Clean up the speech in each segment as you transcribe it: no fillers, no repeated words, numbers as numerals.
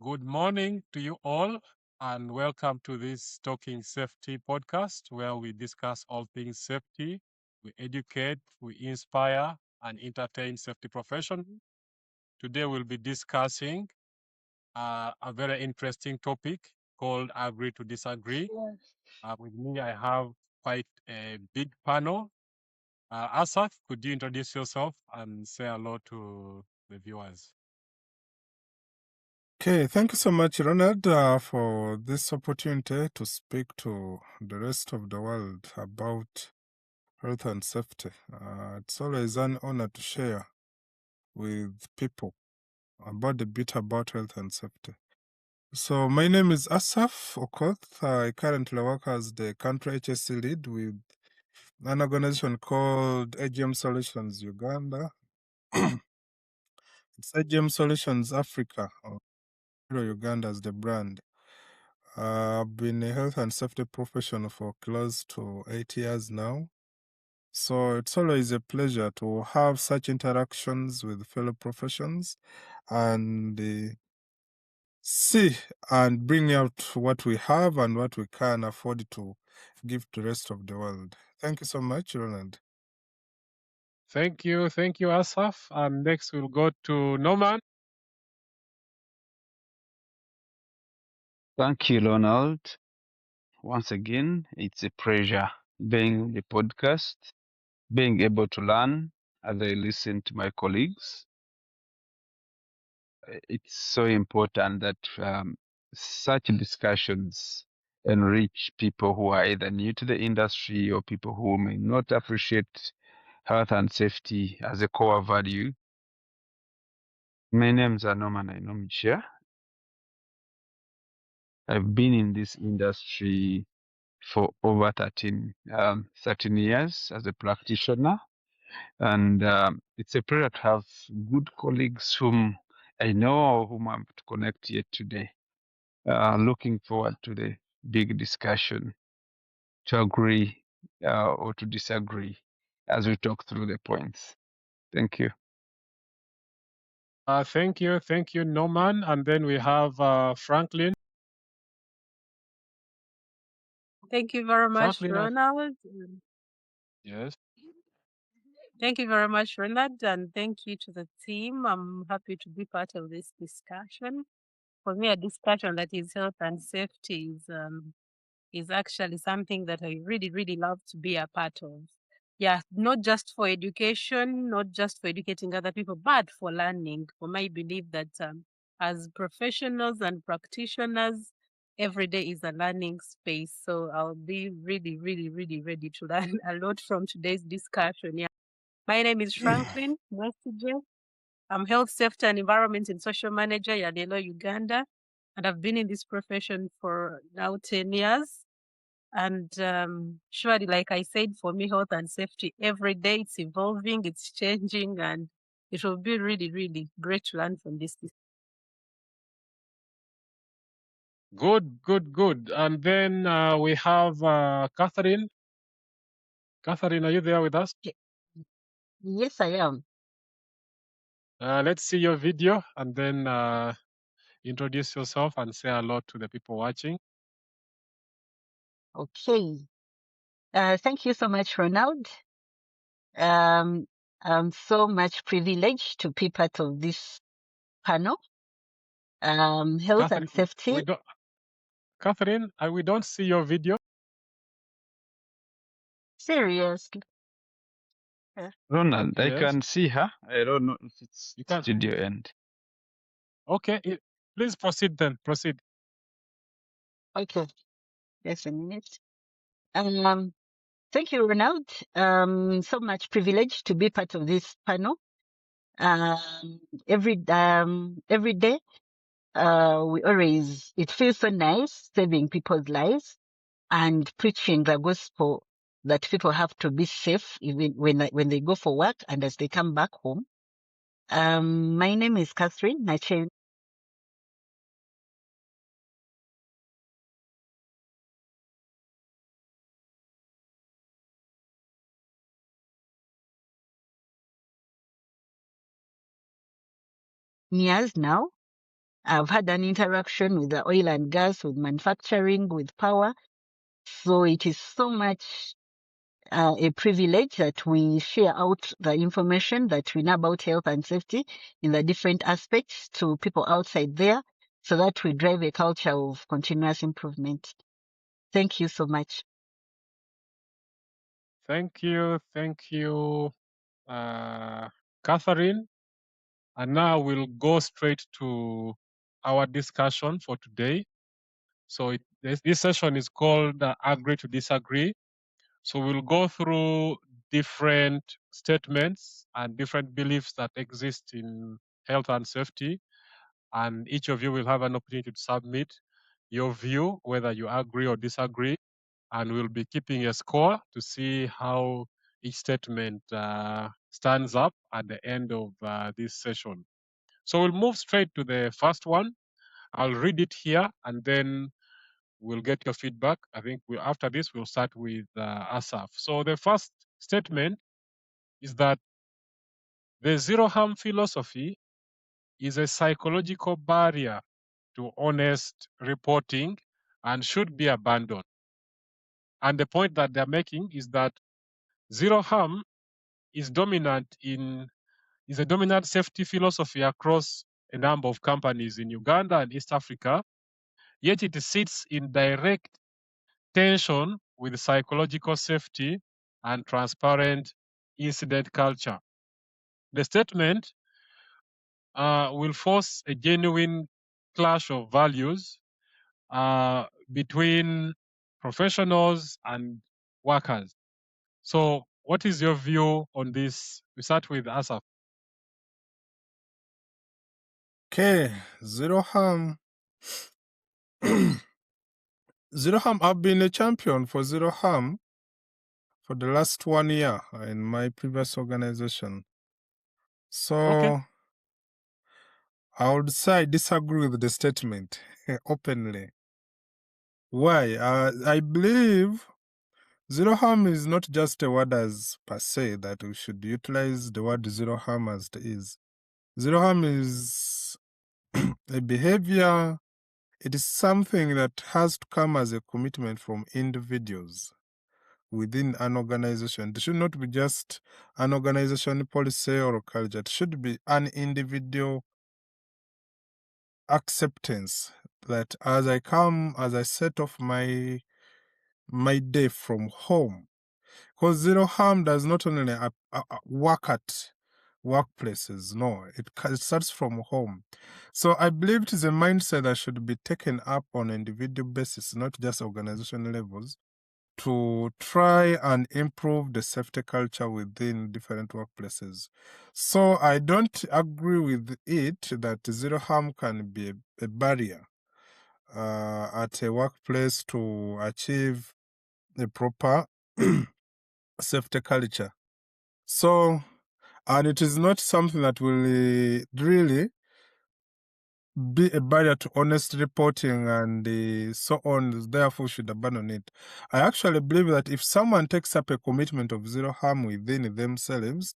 Good morning to you all, and welcome to this Talking Safety podcast, where we discuss all things safety. We educate, we inspire, and entertain safety professionals. Today, we'll be discussing a very interesting topic called Agree to Disagree. With me, I have quite a big panel. Asaf, could you introduce yourself and say hello to the viewers? Okay, thank you so much, Ronald, for this opportunity to speak to the rest of the world about health and safety. It's always an honor to share with people about a bit about health and safety. So my name is Asaf Okoth. I currently work as the country HSE Lead with an organization called AGM Solutions Uganda. It's AGM Solutions Africa, or Uganda as the brand. I've been a health and safety professional for close to 8 years now. So it's always a pleasure to have such interactions with fellow professions and see and bring out what we have and what we can afford to give to the rest of the world. Thank you so much, Ronald. Thank you, Asaf. And next, we'll go to Norman. Thank you, Ronald. Once again, it's a pleasure being the podcast, being able to learn as I listen to my colleagues. It's so important that such discussions enrich people who are either new to the industry or people who may not appreciate health and safety as a core value. My name is Ainomugisha. I've been in this industry for over 13 years as a practitioner. And it's a pleasure to have good colleagues whom I know or whom I'm to connect here today. Looking forward to the big discussion to agree or to disagree as we talk through the points. Thank you. Thank you, Norman. And then we have Franklin. Thank you very much, Franklin, Ronald. yes. Thank you very much, Ronald, and thank you to the team. I'm happy to be part of this discussion. For me, a discussion that is health and safety is actually something that I really, really love to be a part of. Yeah, not just for education, not just for educating other people, but for learning. For my belief that as professionals and practitioners, every day is a learning space. So I'll be really, really, really ready to learn a lot from today's discussion. Yeah. My name is Franklin Mwesigwa. I'm Health, Safety and Environment and Social Manager, Yalelo Uganda. And I've been in this profession for now 10 years. And surely, like I said, for me, health and safety, every day it's evolving, it's changing, and it will be really, really great to learn from this. Good. And then we have Catherine. Catherine, are you there with us? Yes, I am. Let's see your video and then introduce yourself and say hello to the people watching. Okay. Thank you so much, Ronald. I'm so much privileged to be part of this panel. Health and safety. Catherine, we don't see your video. Seriously. Ronald, I Yes. can see her. I don't know if it's You can. studio end. Okay, please proceed then. Proceed. Okay. Just a minute. Thank you, Ronald. So much privileged to be part of this panel. Every day, it feels so nice saving people's lives and preaching the gospel that people have to be safe even when they go for work and as they come back home. My name is Catherine Nachen. Years now, I've had an interaction with the oil and gas, with manufacturing, with power. So it is so much a privilege that we share out the information that we know about health and safety in the different aspects to people outside there, so that we drive a culture of continuous improvement. Thank you so much. Thank you, Catherine. And now we'll go straight to our discussion for today. So this session is called Agree to Disagree. So we'll go through different statements and different beliefs that exist in health and safety. And each of you will have an opportunity to submit your view, whether you agree or disagree. And we'll be keeping a score to see how each statement stands up at the end of this session. So we'll move straight to the first one. I'll read it here and then we'll get your feedback. I think after this, we'll start with Asaf. So the first statement is that the zero harm philosophy is a psychological barrier to honest reporting and should be abandoned. And the point that they're making is that zero harm is a dominant safety philosophy across a number of companies in Uganda and East Africa, yet it sits in direct tension with psychological safety and transparent incident culture. The statement will force a genuine clash of values between professionals and workers. So, what is your view on this? We start with Asaf. Okay, zero harm. Zero harm. I've been a champion for zero harm for the last 1 year in my previous organization. So Okay. I would say I disagree with the statement openly. Why? I believe zero harm is not just a word as per se that we should utilize the word zero harm as it is. Zero harm is a behavior. It is something that has to come as a commitment from individuals within an organization. It should not be just an organization policy or culture. It should be an individual acceptance that as I set off my day from home, because zero harm does not only work at workplaces. No, it starts from home. So I believe it is a mindset that should be taken up on an individual basis, not just organizational levels, to try and improve the safety culture within different workplaces. So I don't agree with it that zero harm can be a barrier at a workplace to achieve a proper safety culture. So, and it is not something that will really be a barrier to honest reporting and so on, therefore should abandon it. I actually believe that if someone takes up a commitment of zero harm within themselves,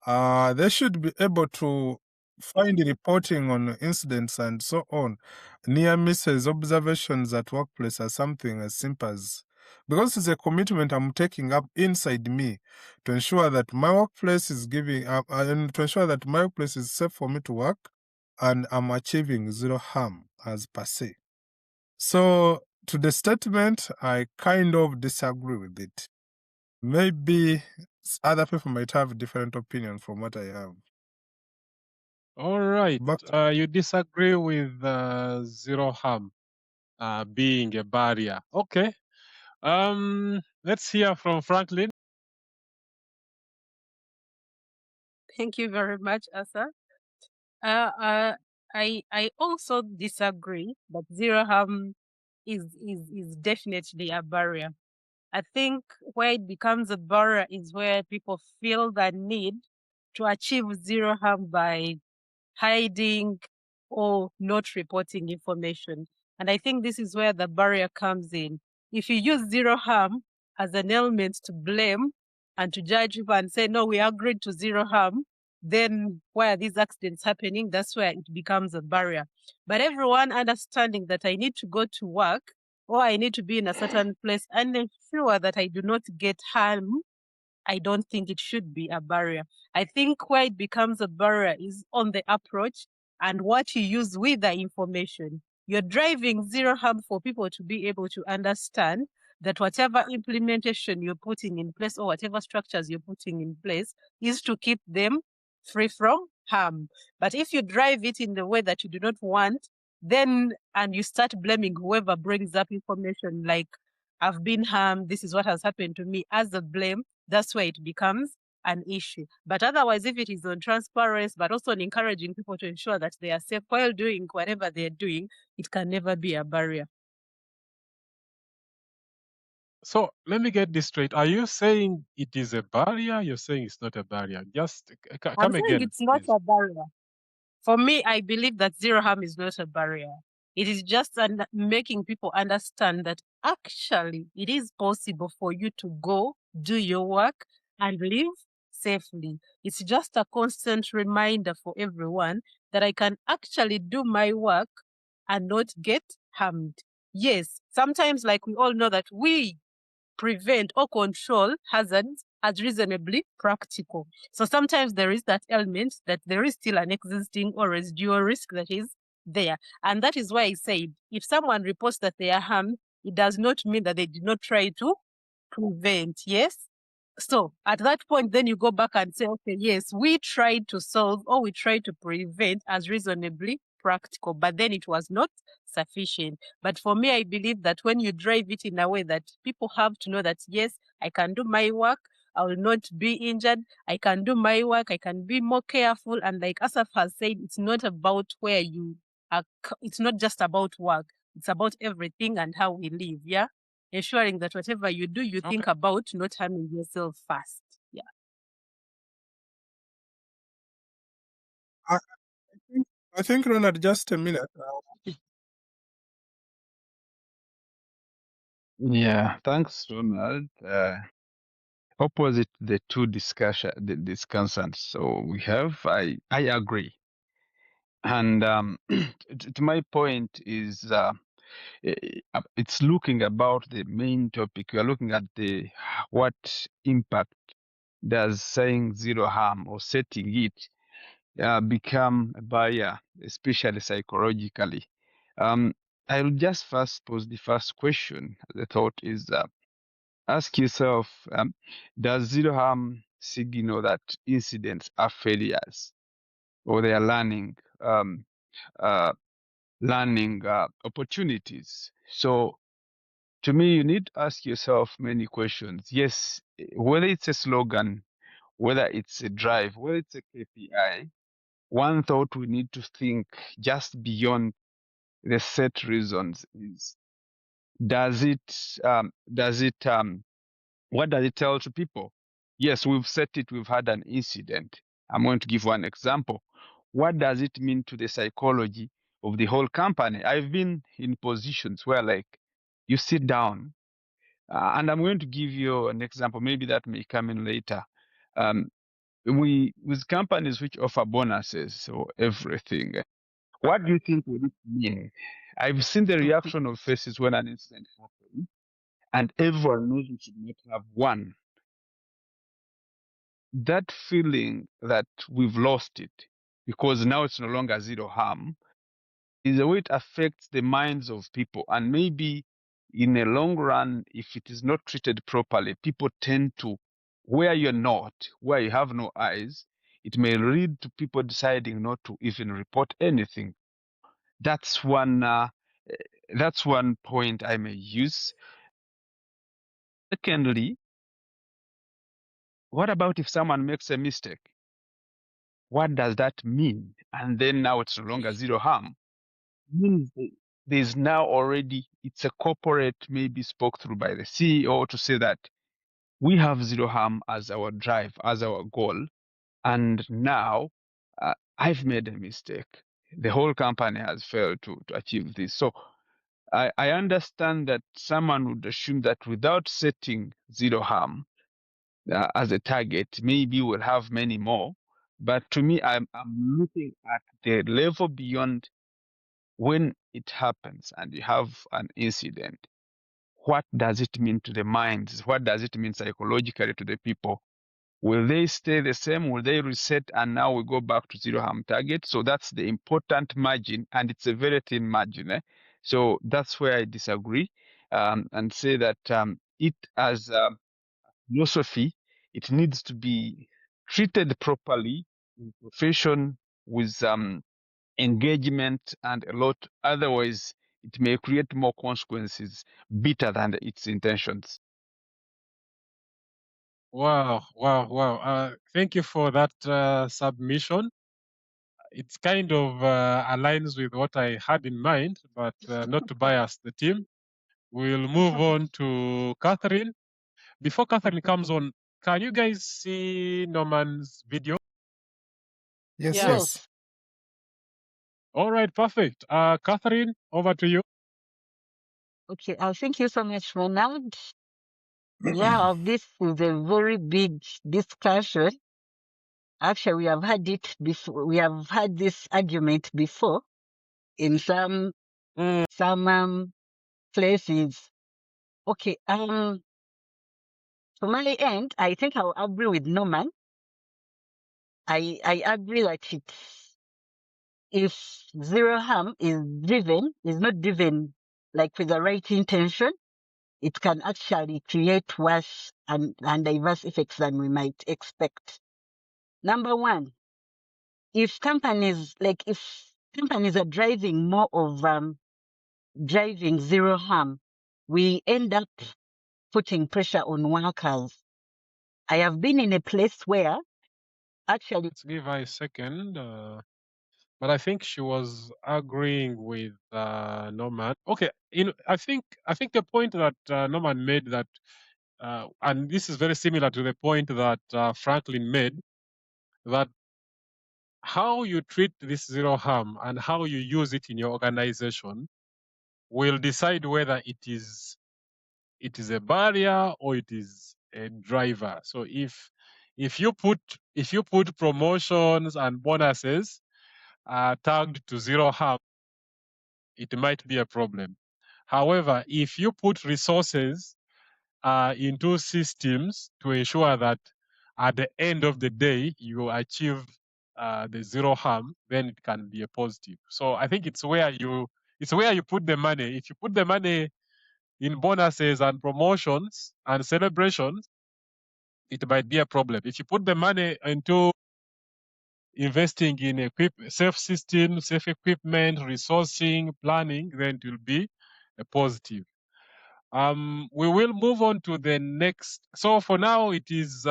they should be able to find reporting on incidents and so on. Near misses, observations at workplace are something as simple as, because it's a commitment I'm taking up inside me to ensure that my workplace is and to ensure that my workplace is safe for me to work and I'm achieving zero harm as per se. So to the statement, I kind of disagree with it. Maybe other people might have a different opinion from what I have. All right. You disagree with zero harm being a barrier. Okay. Let's hear from Franklin. Thank you very much, Asa. I also disagree that zero harm is definitely a barrier. I think where it becomes a barrier is where people feel the need to achieve zero harm by hiding or not reporting information. And I think this is where the barrier comes in. If you use zero harm as an element to blame and to judge people and say, no, we agreed to zero harm, then where these accidents happening, that's where it becomes a barrier. But everyone understanding that I need to go to work or I need to be in a certain place and ensure that I do not get harm, I don't think it should be a barrier. I think where it becomes a barrier is on the approach and what you use with the information. You're driving zero harm for people to be able to understand that whatever implementation you're putting in place or whatever structures you're putting in place is to keep them free from harm. But if you drive it in the way that you do not want, then and you start blaming whoever brings up information like I've been harmed, this is what has happened to me as a blame, that's where it becomes an issue. But otherwise, if it is on transparency, but also on encouraging people to ensure that they are safe while doing whatever they're doing, it can never be a barrier. So let me get this straight. Are you saying it is a barrier? You're saying it's not a barrier. Just I'm come saying again, it's not please. a barrier. For me, I believe that zero harm is not a barrier. It is just making people understand that actually it is possible for you to go, do your work, and live safely. It's just a constant reminder for everyone that I can actually do my work and not get harmed. Yes, sometimes, like we all know, that we prevent or control hazards as reasonably practical. So sometimes there is that element that there is still an existing or residual risk that is there. And that is why I said, if someone reports that they are harmed, it does not mean that they did not try to prevent. Yes. So at that point, then you go back and say, okay, yes, we tried to solve or we tried to prevent as reasonably practical, but then it was not sufficient. But for me, I believe that when you drive it in a way that people have to know that, yes, I can do my work, I will not be injured, I can do my work, I can be more careful. And like Asaf has said, it's not about where you are, it's not just about work, it's about everything and how we live. Yeah. Ensuring that whatever you do, you think about not harming yourself first. Yeah. I think, Ronald, just a minute. Yeah, thanks, Ronald. Opposite the two discussants, so we have, I agree, and to my point is it's looking about the main topic. We are looking at the what impact does saying zero harm or setting it become a barrier, especially psychologically. I'll just first pose the first question. The thought is ask yourself, does zero harm signal that incidents are failures or they are uh, learning opportunities? So to me, you need to ask yourself many questions. Yes, whether it's a slogan, whether it's a drive, whether it's a KPI, one thought we need to think just beyond the set reasons is what does it tell to people? Yes, we've set it, we've had an incident. I'm going to give one example. What does it mean to the psychology of the whole company? I've been in positions where, like, you sit down, and I'm going to give you an example. Maybe that may come in later. With companies which offer bonuses or everything, what do you think would it mean? I've seen the reaction of faces when an incident happens, and everyone knows we should not have one. That feeling that we've lost it because now it's no longer zero harm is the way it affects the minds of people. And maybe in the long run, if it is not treated properly, people tend to, where you're not, where you have no eyes, it may lead to people deciding not to even report anything. That's one. That's one point I may use. Secondly, what about if someone makes a mistake? What does that mean? And then now it's no longer zero harm. Means there's now already, it's a corporate, maybe spoke through by the CEO to say that we have zero harm as our drive, as our goal. And now I've made a mistake. The whole company has failed to achieve this. So I understand that someone would assume that without setting zero harm as a target, maybe we'll have many more. But to me, I'm looking at the level beyond when it happens and you have an incident. What does it mean to the minds? What does it mean psychologically to the people? Will they stay the same? Will they reset and now we go back to zero harm target? So that's the important margin, and it's a very thin margin. So that's where I disagree and say that it as philosophy, it needs to be treated properly in profession with engagement and a lot. Otherwise, it may create more consequences bitter than its intentions. Wow, wow, wow. Thank you for that submission. It's kind of aligns with what I had in mind, but not to bias the team. We'll move on to Catherine. Before Catherine comes on, can you guys see Norman's video? Yes, Yeah. yes. Yes. All right, perfect. Catherine, over to you. Okay. Thank you so much, Ronald. Yeah, this is a very big discussion. Actually, we have had it before. We have had this argument before in some places. Okay. From my end, I think I'll agree with Norman. I agree that if zero harm is not driven like with the right intention, it can actually create worse and diverse effects than we might expect. Number one, if companies are driving more of driving zero harm, we end up putting pressure on workers. I have been in a place where actually, Let's give her a second. But I think she was agreeing with Norman. Okay, I think the point that Norman made that, and this is very similar to the point that Franklin made, that how you treat this zero harm and how you use it in your organization will decide whether it is a barrier or it is a driver. So if you put promotions and bonuses tagged to zero harm, it might be a problem. However, if you put resources into systems to ensure that at the end of the day you achieve the zero harm, then it can be a positive. So I think it's where you put the money. If you put the money in bonuses and promotions and celebrations, it might be a problem. If you put the money into investing in safe systems, safe equipment, resourcing, planning, then it will be a positive. We will move on to the next. So for now, it is.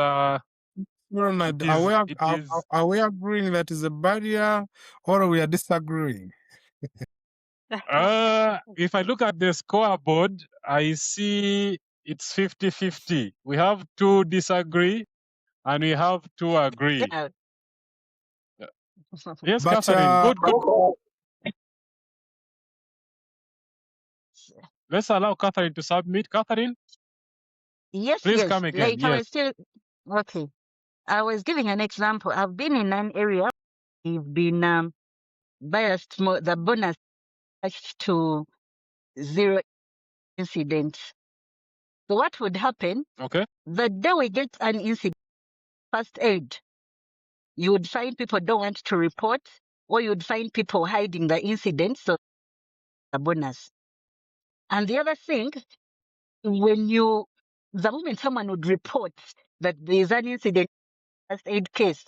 Ronald, It is. It is. are we agreeing that is a barrier or we are disagreeing? If I look at the scoreboard, I see it's 50-50. We have 2 disagree, and we have 2 agree. yeah. Yes, But Catherine. Good. Let's allow Catherine to submit. Catherine, Yes, please yes. come again. Like I Yes. was still okay. I was giving an example. I've been in an area we've been biased more the bonus attached to zero incidents. So what would happen? Okay. The day we get an incident, first aid, you would find people don't want to report, or you would find people hiding the incident, so the bonus. And the other thing, the moment someone would report that there is an incident, first aid case,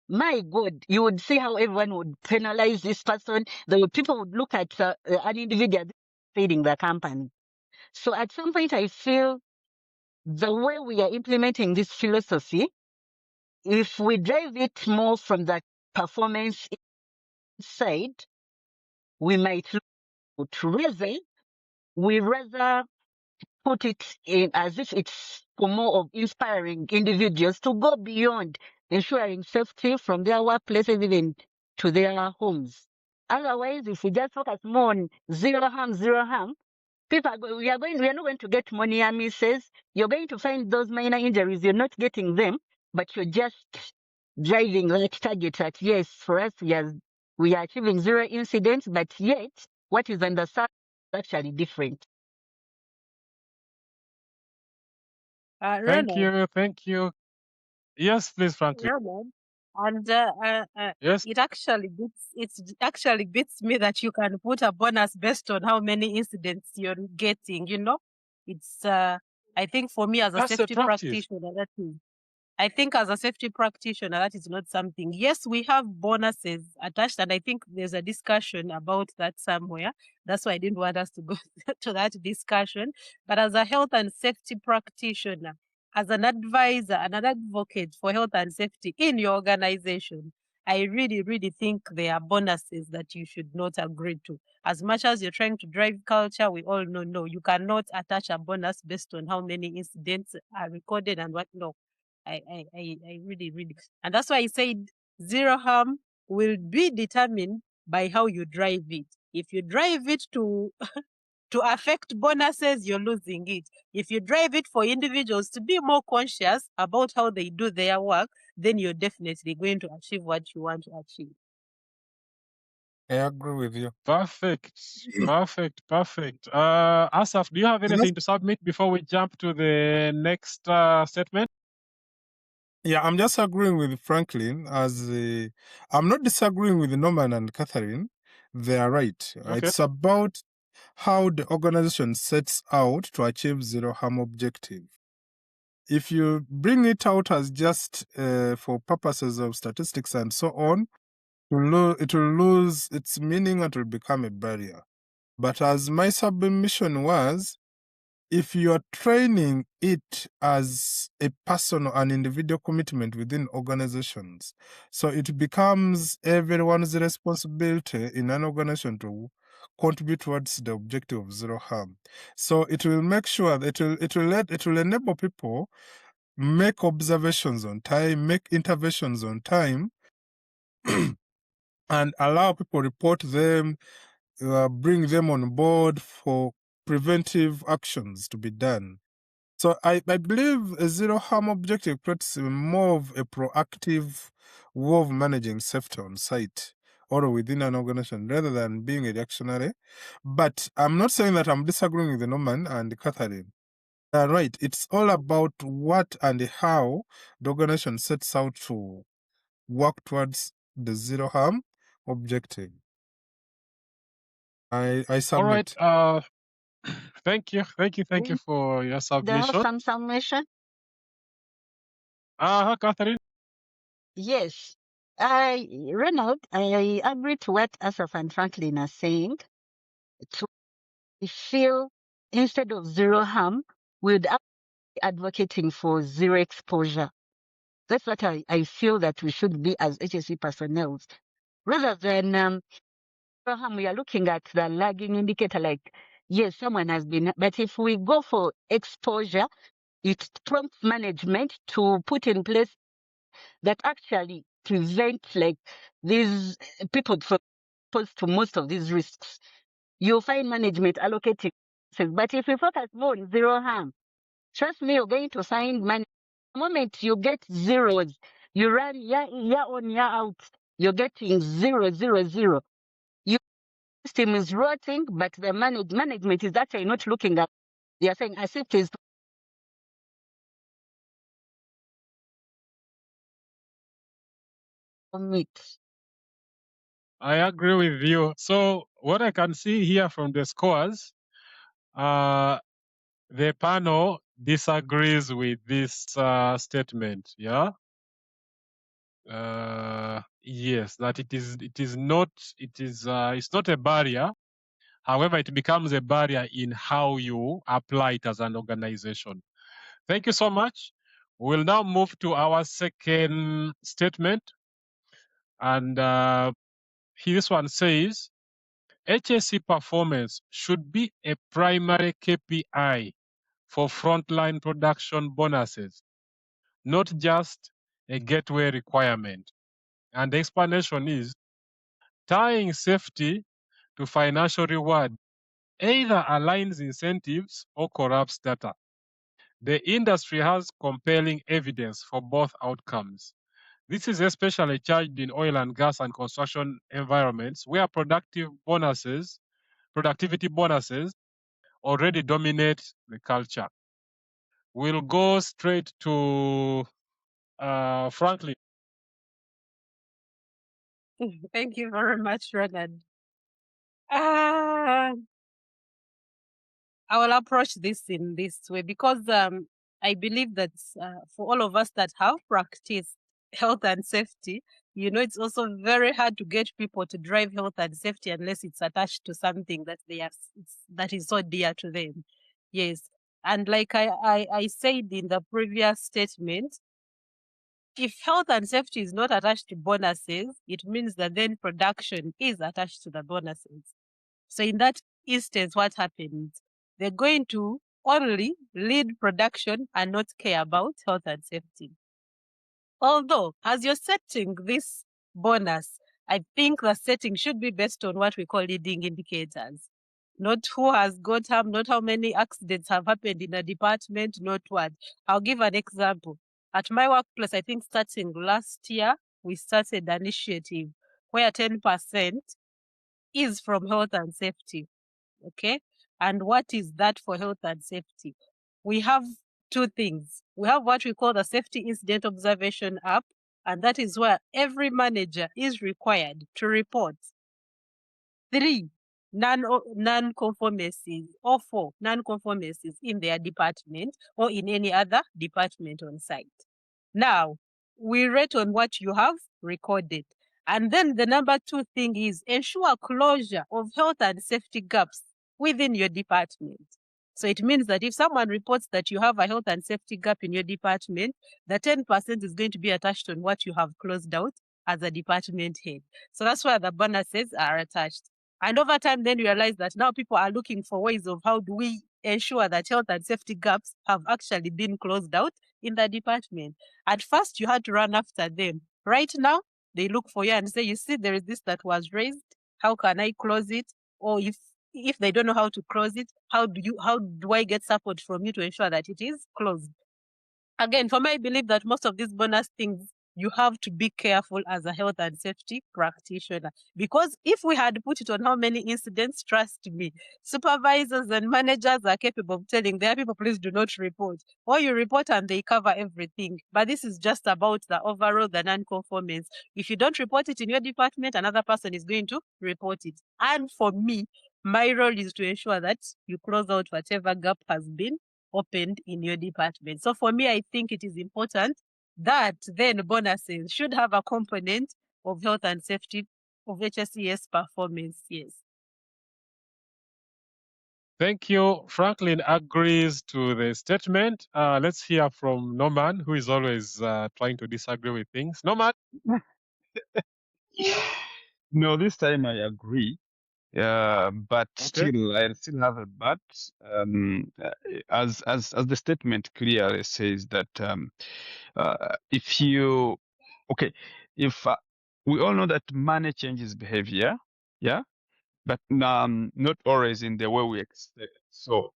my God, you would see how everyone would penalize this person. People would look at an individual feeding the company. So at some point, I feel the way we are implementing this philosophy, if we drive it more from the performance side, we might look to we rather put it in as if it's for more of inspiring individuals to go beyond ensuring safety from their workplaces even to their homes. Otherwise, if we just focus more on zero harm, we are not going to get more near misses. You're going to find those minor injuries. You're not getting them, but you're just driving that target that yes, for us we are achieving 0 incidents, but yet what is understood is actually different. Thank Ronald, you. Thank you. Yes, please, Franklin. Ronald, and Yes. it actually beats me that you can put a bonus based on how many incidents you're getting. You know, it's I think for me as a That's a safety practice. practitioner, that is. I think as a safety practitioner, that is not something. Yes, we have bonuses attached, and I think there's a discussion about that somewhere. That's why I didn't want us to go to that discussion. But as a health and safety practitioner, as an advisor and an advocate for health and safety in your organization, I really, really think there are bonuses that you should not agree to. As much as you're trying to drive culture, we all know, no, you cannot attach a bonus based on how many incidents are recorded and what. No, I really, really, and that's why I said zero harm will be determined by how you drive it. If you drive it to to affect bonuses, you're losing it. If you drive it for individuals to be more conscious about how they do their work, then you're definitely going to achieve what you want to achieve. I agree with you. Perfect. Perfect. Perfect. Asaf, do you have You know, anything to submit before we jump to the next statement? yeah, I'm just agreeing with Franklin I'm not disagreeing with Norman and Catherine. They are right. Okay. It's about how the organization sets out to achieve zero harm objective. If you bring it out as just for purposes of statistics and so on, it will lose its meaning and it will become a barrier. But as my submission was, if you are training it as a personal and individual commitment within organizations, so it becomes everyone's responsibility in an organization to contribute towards the objective of zero harm. So it will make sure that it will enable people make observations on time, make interventions on time, and allow people report them, bring them on board for preventive actions to be done. So I believe a zero harm objective creates more of a proactive way of managing safety on site or within an organization rather than being a reactionary. But I'm not saying that I'm disagreeing with Norman and Catherine. Right. It's all about what and how the organization sets out to work towards the zero harm objective. I submit. All right. Thank you. Thank you for your Do I have submission. some summation? Catherine. Yes. Ronald, I agree to what Asaf and Franklin are saying. I feel instead of zero harm, we'd be advocating for zero exposure. That's what I feel that we should be as HSE personnel. Rather than zero harm, we are looking at the lagging indicator like, yes, someone has been, but if we go for exposure, it prompts management to put in place that actually prevent like these people from exposed to most of these risks. You'll find management allocating, but if you focus more on zero harm, trust me, you're going to find money. The moment you get zeros, you run year on, year out, you're getting 0, 0, 0. Your system is rotting, but the management is actually not looking at. They are saying as if it is meat. I agree with you. So what I can see here from the scores, the panel disagrees with this statement. Yeah. Yes, that it's not a barrier. However, it becomes a barrier in how you apply it as an organization. Thank you so much. We'll now move to our second statement, and this one says HSE performance should be a primary KPI for frontline production bonuses, not just a gateway requirement. And the explanation is tying safety to financial reward either aligns incentives or corrupts data. The industry has compelling evidence for both outcomes. This is especially charged in oil and gas and construction environments where productivity bonuses already dominate the culture. We'll go straight to Franklin. Thank you very much, Ronald. I will approach this in this way because I believe that for all of us that have practiced health and safety, it's also very hard to get people to drive health and safety unless it's attached to something that that is so dear to them. Yes. And like I said in the previous statement, if health and safety is not attached to bonuses, it means that then production is attached to the bonuses. So in that instance, what happens? They're going to only lead production and not care about health and safety. Although, as you're setting this bonus, I think the setting should be based on what we call leading indicators. Not who has got harm, not how many accidents have happened in a department, not what. I'll give an example. At my workplace, I think starting last year, we started an initiative where 10% is from health and safety. Okay. And what is that for health and safety? We have two things. We have what we call the Safety Incident Observation app, and that is where every manager is required to report 3 non-conformances or 4 non-conformances in their department or in any other department on site. Now, we rate on what you have recorded. And then the number 2 thing is ensure closure of health and safety gaps within your department. So it means that if someone reports that you have a health and safety gap in your department, the 10% is going to be attached on what you have closed out as a department head. So that's where the bonuses are attached. And over time, then realize that now people are looking for ways of how do we ensure that health and safety gaps have actually been closed out in the department. At first, you had to run after them. Right now, they look for you and say, you see, there is this that was raised. How can I close it? Or if they don't know how to close it, how do I get support from you to ensure that it is closed? Again, for me, I believe that most of these bonus things, you have to be careful as a health and safety practitioner. Because if we had put it on how many incidents, trust me, supervisors and managers are capable of telling their people, please do not report. Or you report and they cover everything. But this is just about the overall, the non-conformance. If you don't report it in your department, another person is going to report it. And for me, my role is to ensure that you close out whatever gap has been opened in your department. So for me, I think it is important that then bonuses should have a component of health and safety of HSE's performance. Yes. Thank you. Franklin agrees to the statement. Let's hear from Norman, who is always trying to disagree with things. Norman? No, this time I agree. But Okay. I still have a but. As the statement clearly says that if you if we all know that money changes behavior, yeah, but not always in the way we expect. So,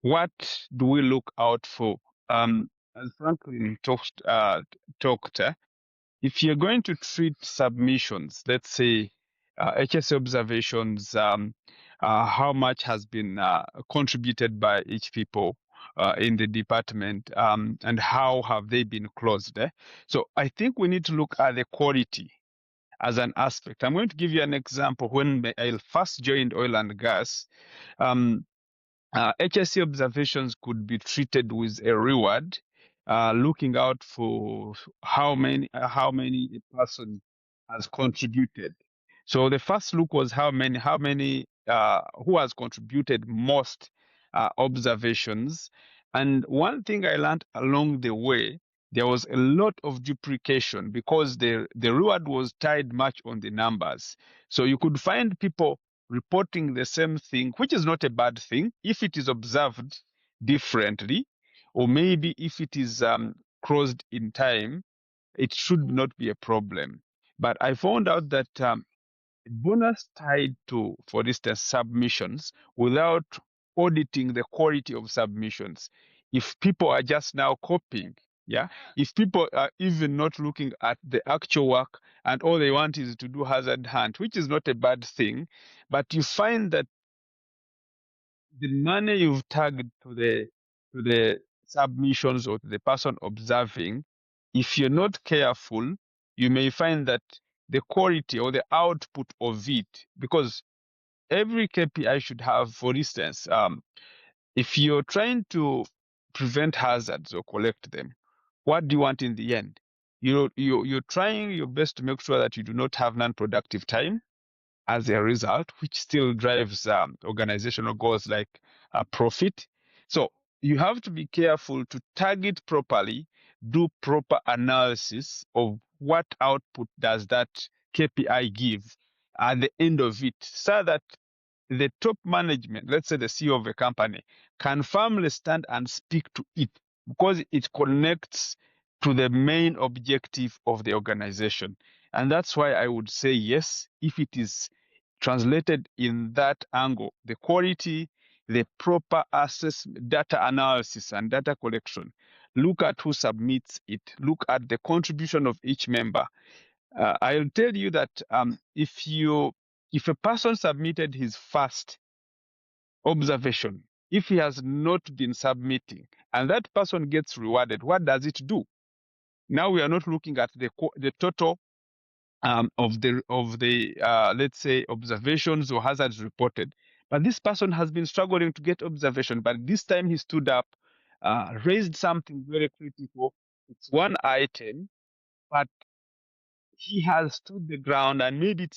what do we look out for? As Franklin talked, if you're going to treat submissions, let's say HSE observations, how much has been contributed by each people in the department, and how have they been closed? So I think we need to look at the quality as an aspect. I'm going to give you an example. When I first joined oil and gas, HSE observations could be treated with a reward, looking out for how many a person has contributed. So the first look was how many who has contributed most observations. And one thing I learned along the way, there was a lot of duplication because the reward was tied much on the numbers. So you could find people reporting the same thing, which is not a bad thing if it is observed differently, or maybe if it is closed in time, it should not be a problem. But I found out that bonus tied to, for instance, submissions without auditing the quality of submissions. If people are just now copying, Yeah. If people are even not looking at the actual work and all they want is to do hazard hunt, which is not a bad thing, but you find that the money you've tagged to the submissions or to the person observing, if you're not careful, you may find that the quality or the output of it, because every KPI should have, for instance, if you're trying to prevent hazards or collect them, what do you want in the end? You're trying your best to make sure that you do not have non-productive time as a result, which still drives organizational goals like profit. So you have to be careful to target properly, do proper analysis of what output does that KPI give at the end of it, so that the top management, let's say the CEO of a company, can firmly stand and speak to it because it connects to the main objective of the organization. And that's why I would say yes, if it is translated in that angle, the quality, the proper data analysis and data collection. Look at who submits it. Look at the contribution of each member. I'll tell you that if a person submitted his first observation, if he has not been submitting, and that person gets rewarded, what does it do? Now we are not looking at the total of the let's say observations or hazards reported, but this person has been struggling to get observation, but this time he stood up, raised something very critical. It's one item, but he has stood the ground, and maybe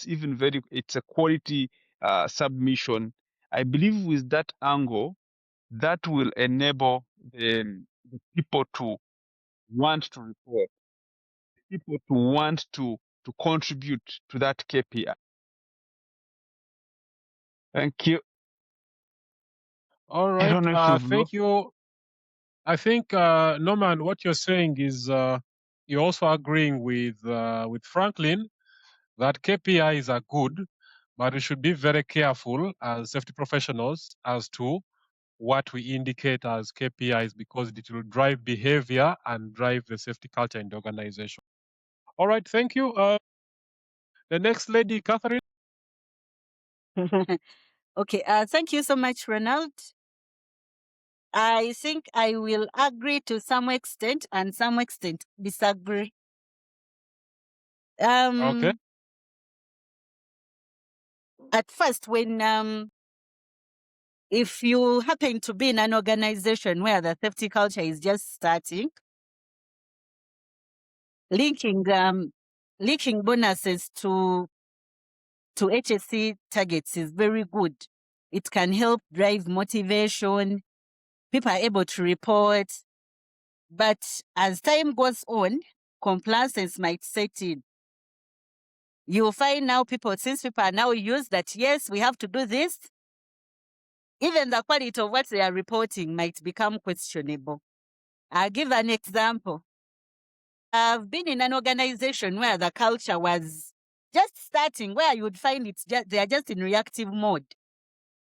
it's a quality submission. I believe with that angle, that will enable the people to want to report, people to want to contribute to that KPI. Thank you. All I right. don't know if we've Thank you. I think Norman, what you're saying is you're also agreeing with Franklin that KPIs are good, but we should be very careful as safety professionals as to what we indicate as KPIs, because it will drive behavior and drive the safety culture in the organization. All right, thank you. The next lady, Catherine. Okay, thank you so much, Ronald. I think I will agree to some extent and some extent disagree. Okay. At first, if you happen to be in an organization where the safety culture is just starting, linking bonuses to HSE targets is very good. It can help drive motivation. People are able to report. But as time goes on, complacency might set in. You'll find now since people are now used that, yes, we have to do this, even the quality of what they are reporting might become questionable. I'll give an example. I've been in an organization where the culture was just starting, where you would find they are just in reactive mode.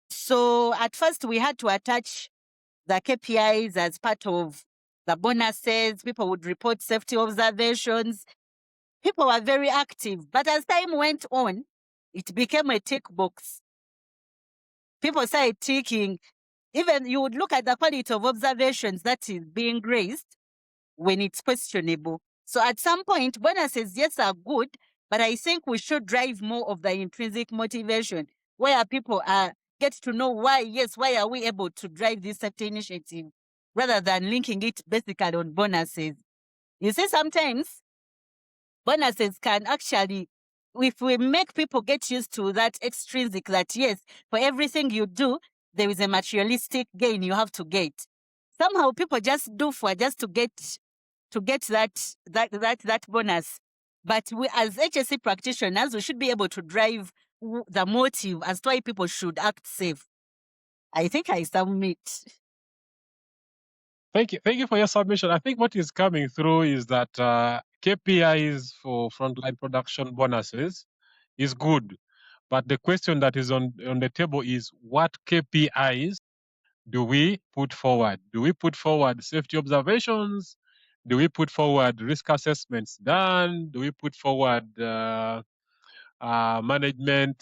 So at first we had to attach the KPIs as part of the bonuses. People would report safety observations. People were very active. But as time went on, it became a tick box. People started ticking. Even you would look at the quality of observations that is being raised when it's questionable. So at some point, bonuses, yes, are good, but I think we should drive more of the intrinsic motivation, where people get to know why are we able to drive this safety initiative, rather than linking it basically on bonuses. You see, sometimes bonuses can actually, if we make people get used to that extrinsic, that yes, for everything you do, there is a materialistic gain you have to get. Somehow people just do just to get that bonus. But we, as HSE practitioners, we should be able to drive the motive as to why people should act safe. I think I submit. Thank you for your submission. I think what is coming through is that KPIs for frontline production bonuses is good, but the question that is on the table is, what KPIs do we put forward? Do we put forward safety observations? Do we put forward risk assessments done? Do we put forward management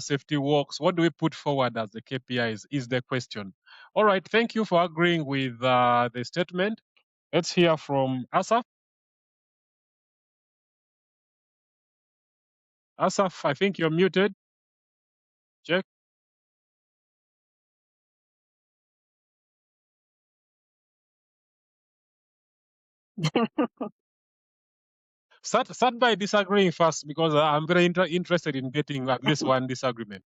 safety walks? What do we put forward as the KPIs is the question. All right, thank you for agreeing with the statement. Let's hear from Asaf. Asaf, I think you're muted. Check. Start by disagreeing first, because I'm very interested in getting at least one disagreement.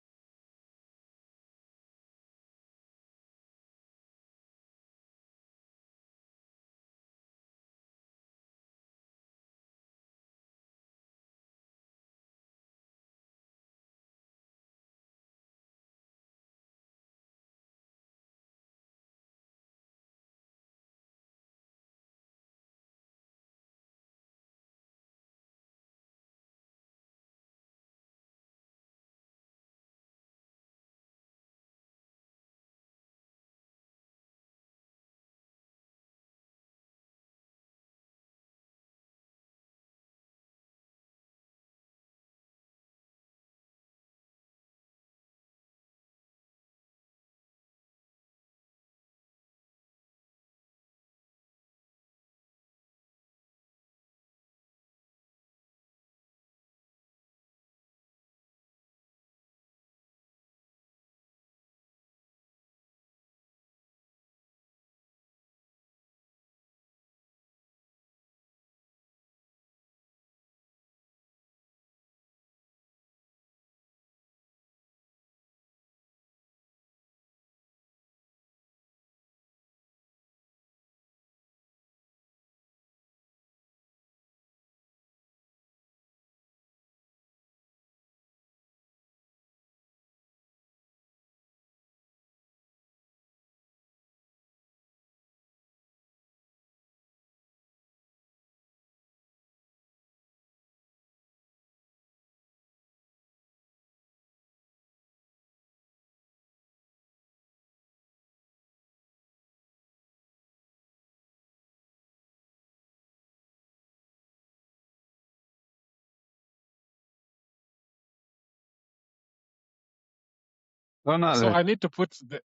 So Ronald, I need to put the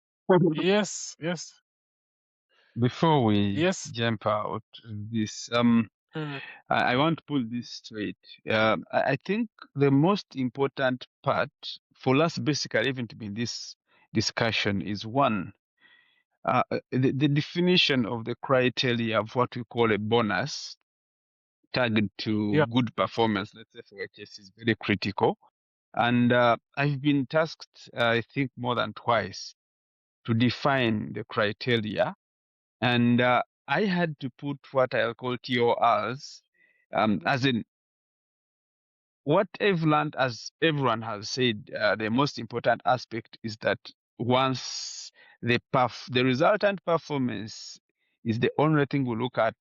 yes. before we Yes. jump out this, Mm. I want to pull this straight. I think the most important part for us, basically, even to be in this discussion, is one, the definition of the criteria of what we call a bonus tagged to Yeah. good performance, let's say for HS, is very critical. And I've been tasked, I think, more than twice to define the criteria. And I had to put what I'll call TORs, as in what I've learned, as everyone has said, the most important aspect is that once the resultant performance is the only thing we look at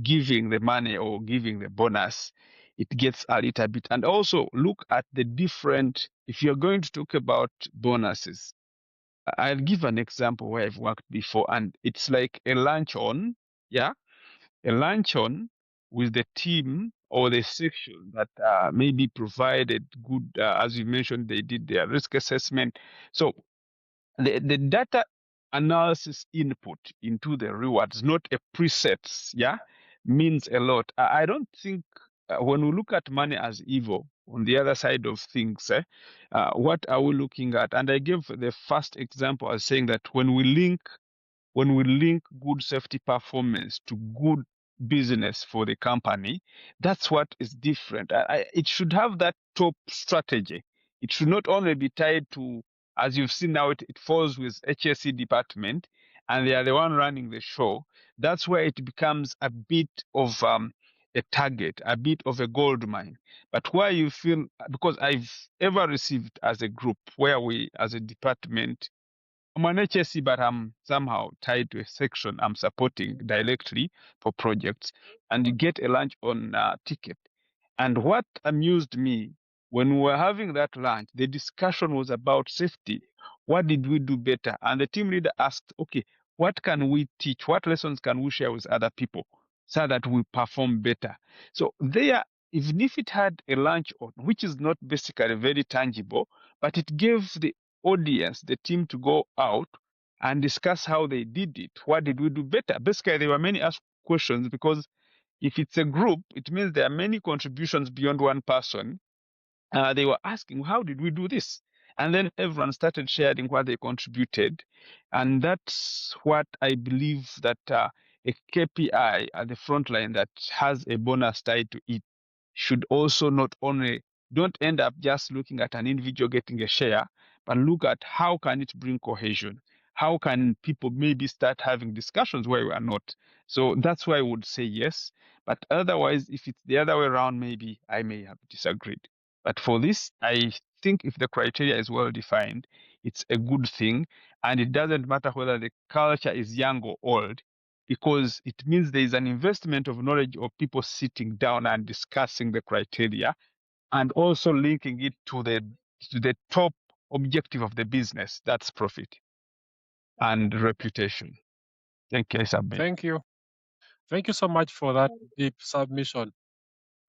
giving the money or giving the bonus, it gets a little bit. And also look at the different. If you're going to talk about bonuses, I'll give an example where I've worked before, and it's like a luncheon, yeah, a luncheon with the team or the section that maybe provided good, as you mentioned, they did their risk assessment. So the data analysis input into the rewards, not a presets, yeah, means a lot. I don't think when we look at money as evil, on the other side of things, what are we looking at? And I gave the first example as saying that when we link good safety performance to good business for the company, that's what is different. It should have that top strategy. It should not only be tied to, as you've seen now, it falls with HSE department, and they are the one running the show. That's where it becomes a bit of a target, a bit of a gold mine. But where you feel, because I've ever received as a group where we, as a department, I'm an HSC, but I'm somehow tied to a section I'm supporting directly for projects, and you get a lunch on ticket. And what amused me when we were having that lunch, the discussion was about safety. What did we do better? And the team leader asked, okay, what can we teach? What lessons can we share with other people so that we perform better? So there, even if it had a lunch on, which is not basically very tangible, but it gave the audience, the team, to go out and discuss how they did it. What did we do better? Basically, there were many asked questions, because if it's a group, it means there are many contributions beyond one person. They were asking, how did we do this? And then everyone started sharing what they contributed. And that's what I believe, that a KPI at the front line that has a bonus tied to it should also not only, don't end up just looking at an individual getting a share, but look at how can it bring cohesion? How can people maybe start having discussions where we are not? So that's why I would say yes. But otherwise, if it's the other way around, maybe I may have disagreed. But for this, I think if the criteria is well defined, it's a good thing. And it doesn't matter whether the culture is young or old, because it means there is an investment of knowledge of people sitting down and discussing the criteria, and also linking it to the top objective of the business, that's profit and reputation. Thank you, Isabel. Thank you. Thank you so much for that deep submission.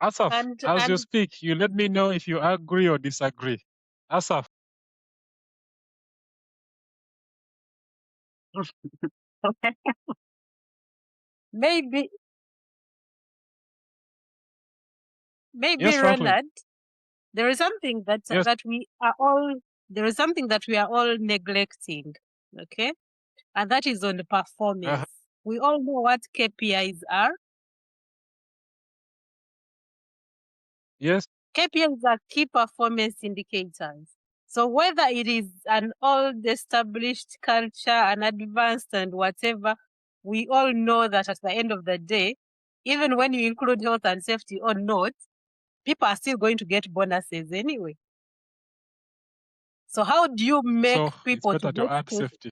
Asaf, And as you speak, you let me know if you agree or disagree. Asaf. maybe Yes, frontline. Ronald, there is something that Yes. there is something that we are all neglecting, okay? And that is on the performance. We all know what KPIs are. Yes. KPIs are key performance indicators. So whether it is an old established culture, an advanced and whatever, we all know that at the end of the day, even when you include health and safety or not, people are still going to get bonuses anyway. So how do you make people it's better to add safety?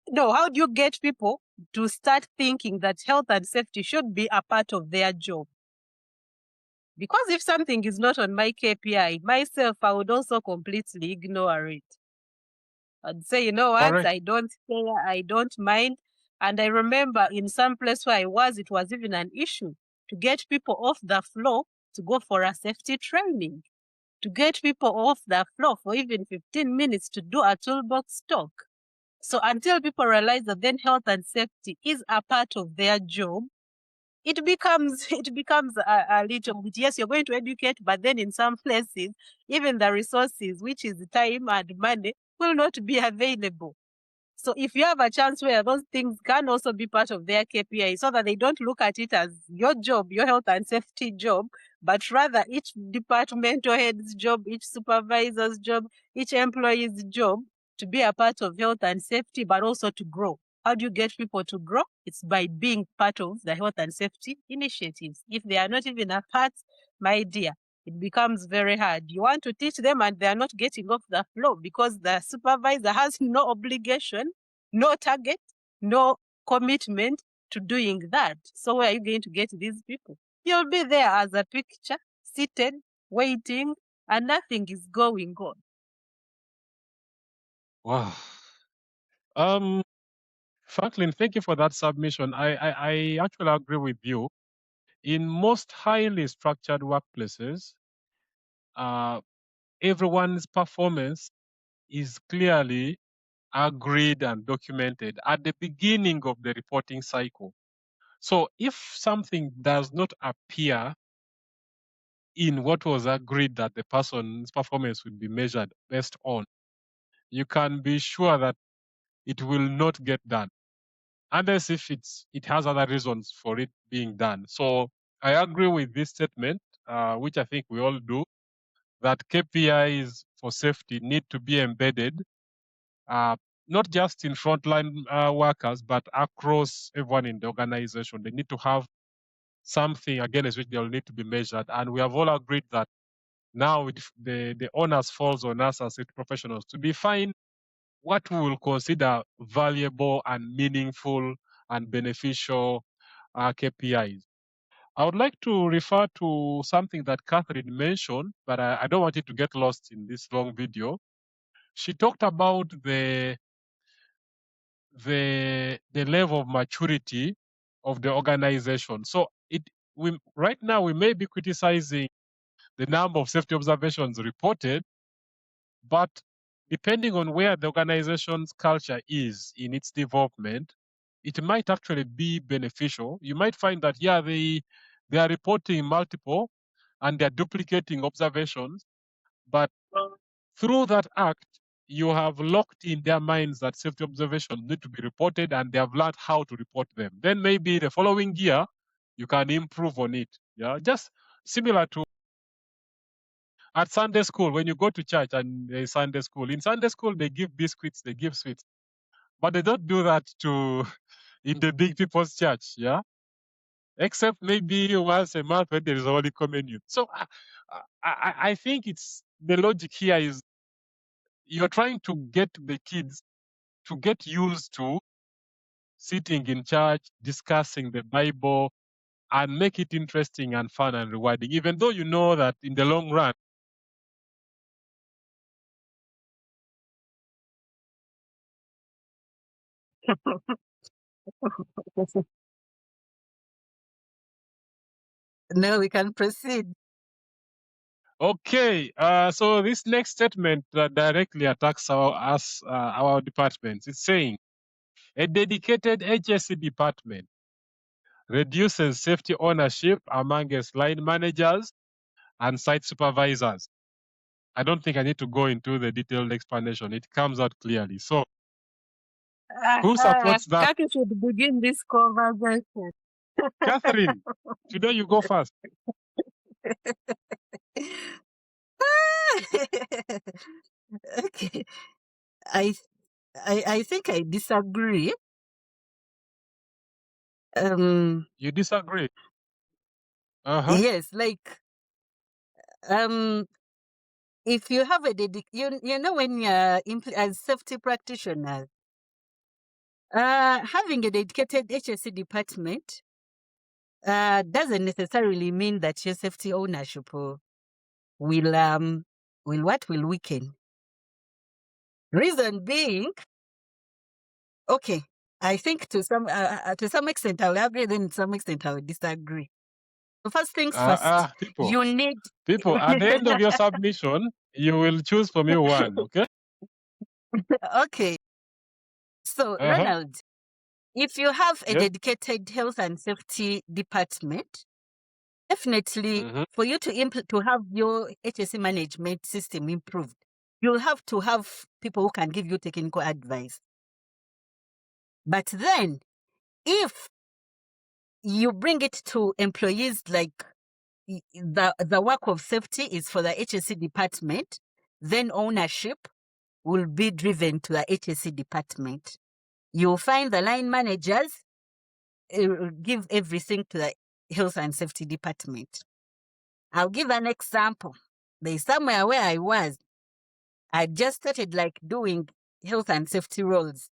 No, how do you get people to start thinking that health and safety should be a part of their job? Because if something is not on my KPI, myself, I would also completely ignore it. I'd say, you know what, Correct. I don't care, I don't mind. And I remember in some place where I was, it was even an issue to get people off the floor to go for a safety training, to get people off the floor for even 15 minutes to do a toolbox talk. So until people realize that then health and safety is a part of their job, it becomes a little bit, yes, you're going to educate, but then in some places, even the resources, which is time and money, will not be available. So if you have a chance where those things can also be part of their KPI, so that they don't look at it as your job, your health and safety job, but rather each departmental head's job, each supervisor's job, each employee's job to be a part of health and safety, but also to grow. How do you get people to grow? It's by being part of the health and safety initiatives. If they are not even a part, my dear, it becomes very hard. You want to teach them and they are not getting off the floor because the supervisor has no obligation, no target, no commitment to doing that. So where are you going to get these people? You'll be there as a picture, seated, waiting, and nothing is going on. Wow. Franklin, thank you for that submission. I actually agree with you. In most highly structured workplaces, everyone's performance is clearly agreed and documented at the beginning of the reporting cycle. So if something does not appear in what was agreed that the person's performance would be measured based on, you can be sure that it will not get done, unless if it has other reasons for it being done. So I agree with this statement, which I think we all do, that KPIs for safety need to be embedded, not just in frontline workers, but across everyone in the organization. They need to have something against which they'll need to be measured. And we have all agreed that now the onus falls on us as safety professionals to define what we will consider valuable and meaningful and beneficial KPIs. I would like to refer to something that Catherine mentioned, but I don't want it to get lost in this long video. She talked about the the level of maturity of the organization. So right now we may be criticizing the number of safety observations reported, but depending on where the organization's culture is in its development, it might actually be beneficial. You might find that, yeah, they are reporting multiple and they're duplicating observations, but through that act, you have locked in their minds that safety observations need to be reported and they have learned how to report them. Then maybe the following year, you can improve on it. Yeah, just similar to at Sunday school, when you go to church and Sunday school, in Sunday school, they give biscuits, they give sweets, but they don't do that to in the big people's church. Yeah, except maybe once a month when there is Holy Communion. So I think it's the logic here is you're trying to get the kids to get used to sitting in church, discussing the Bible, and make it interesting and fun and rewarding, even though you know that in the long run. No, we can proceed. Okay, so this next statement directly attacks our departments. It's saying a dedicated HSE department reduces safety ownership amongst line managers and site supervisors. I don't think I need to go into the detailed explanation. It comes out clearly. So who supports that? Kaki should begin this conversation. Catherine, today you go first. Okay. I think I disagree. You disagree? Uh-huh. Yes, like if you have a you know when you're as safety practitioners, having a dedicated HSE department doesn't necessarily mean that your safety ownership will weaken. Reason being, okay, I think to some extent I will agree, then to some extent I will disagree. So first things first, you need people at the end of your submission, you will choose for me one, okay? Okay. So Ronald, if you have a dedicated health and safety department, definitely for you to have your HSE management system improved, you'll have to have people who can give you technical advice. But then, if you bring it to employees, like the work of safety is for the HSE department, then ownership will be driven to the HSE department. You'll find the line managers give everything to the health and safety department. I'll give an example. There's somewhere where I was. I just started like doing health and safety roles.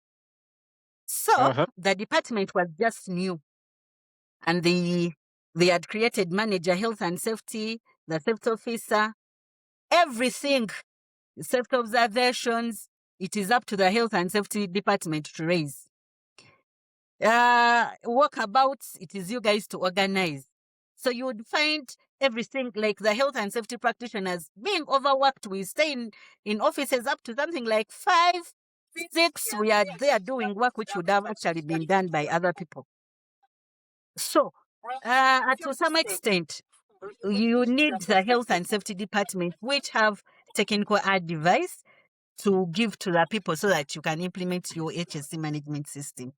So the department was just new. And they had created manager health and safety, the safety officer, everything, safety observations. It is up to the health and safety department to raise. Walkabouts, it is you guys to organize. So you would find everything like the health and safety practitioners being overworked. We stay in offices up to something like 5, 6. We are there doing work which would have actually been done by other people. So to some extent, you need the health and safety department, which have technical advice to give to the people so that you can implement your HSE management system.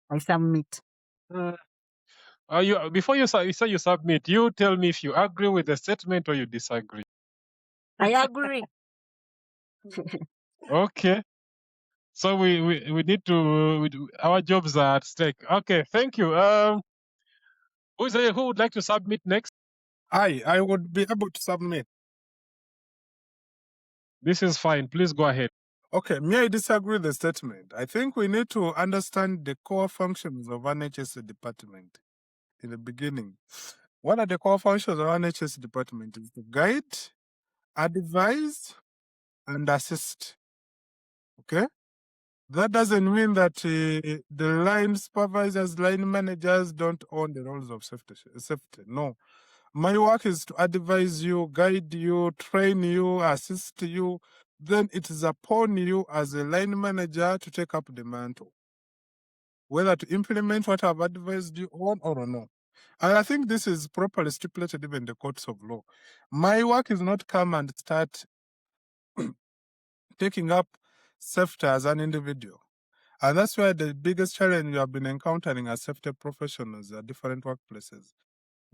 I submit. Before you say you submit, you tell me if you agree with the statement or you disagree. I agree. Okay. So we need to, our jobs are at stake. Okay, thank you. Who would like to submit next? I would be able to submit. This is fine. Please go ahead. Okay, may I disagree with the statement? I think we need to understand the core functions of an HSE department in the beginning. What are the core functions of an HSE department? Is to guide, advise, and assist. Okay? That doesn't mean that the line supervisors, line managers don't own the roles of safety. No. My work is to advise you, guide you, train you, assist you. Then it is upon you as a line manager to take up the mantle, whether to implement what I've advised you on or no. And I think this is properly stipulated even in the courts of law. My work is not come and start taking up safety as an individual. And that's why the biggest challenge you have been encountering as safety professionals at different workplaces,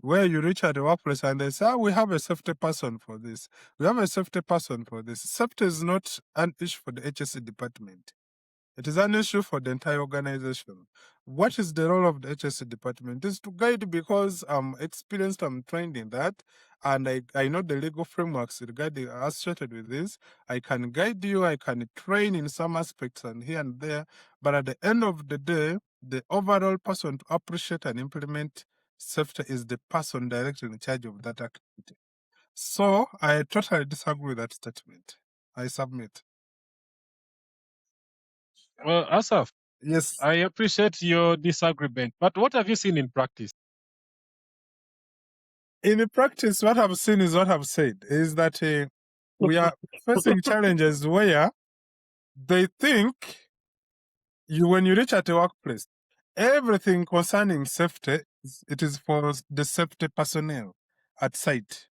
where you reach at the workplace and they say, we have a safety person for this. We have a safety person for this. Safety is not an issue for the HSE department. It is an issue for the entire organization. What is the role of the HSE department? Is to guide, because I'm experienced, I'm trained in that, and I know the legal frameworks regarding associated with this. I can guide you, I can train in some aspects and here and there, but at the end of the day, the overall person to appreciate and implement safety is the person directly in charge of that activity. So I totally disagree with that statement. I submit. Well, Asaf, Yes. I appreciate your disagreement, but what have you seen in practice? In practice, what I've seen is what I've said, is that we are facing challenges where they think when you reach at a workplace, everything concerning safety, it is for the safety personnel at site.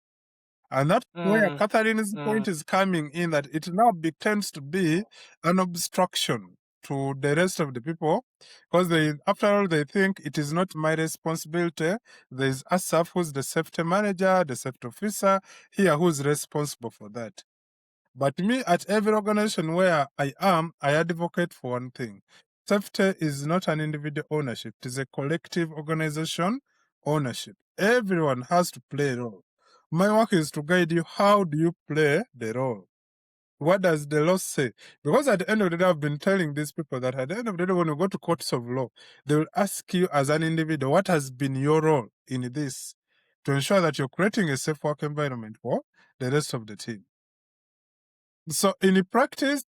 And that's where Catherine's point is coming in, that it now tends to be an obstruction to the rest of the people, because after all, they think it is not my responsibility. There's Asaf, who's the safety manager, the safety officer here, who's responsible for that. But me, at every organization where I am, I advocate for one thing. Safety is not an individual ownership. It is a collective organization ownership. Everyone has to play a role. My work is to guide you. How do you play the role? What does the law say? Because at the end of the day, I've been telling these people that at the end of the day, when we go to courts of law, they will ask you as an individual, what has been your role in this, to ensure that you're creating a safe work environment for the rest of the team. So in practice,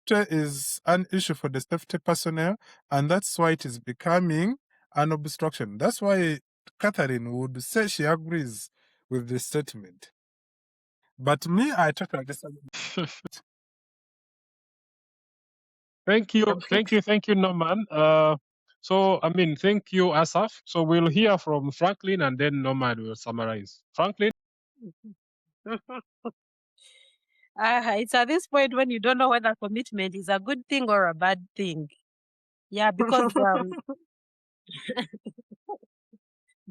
is an issue for the safety personnel, and that's why it is becoming an obstruction. That's why Catherine would say she agrees with the statement. But me, I totally disagree. Thank you, Norman. So, thank you, Asaf. So we'll hear from Franklin, and then Norman will summarize. Franklin? It's at this point when you don't know whether commitment is a good thing or a bad thing. Yeah, because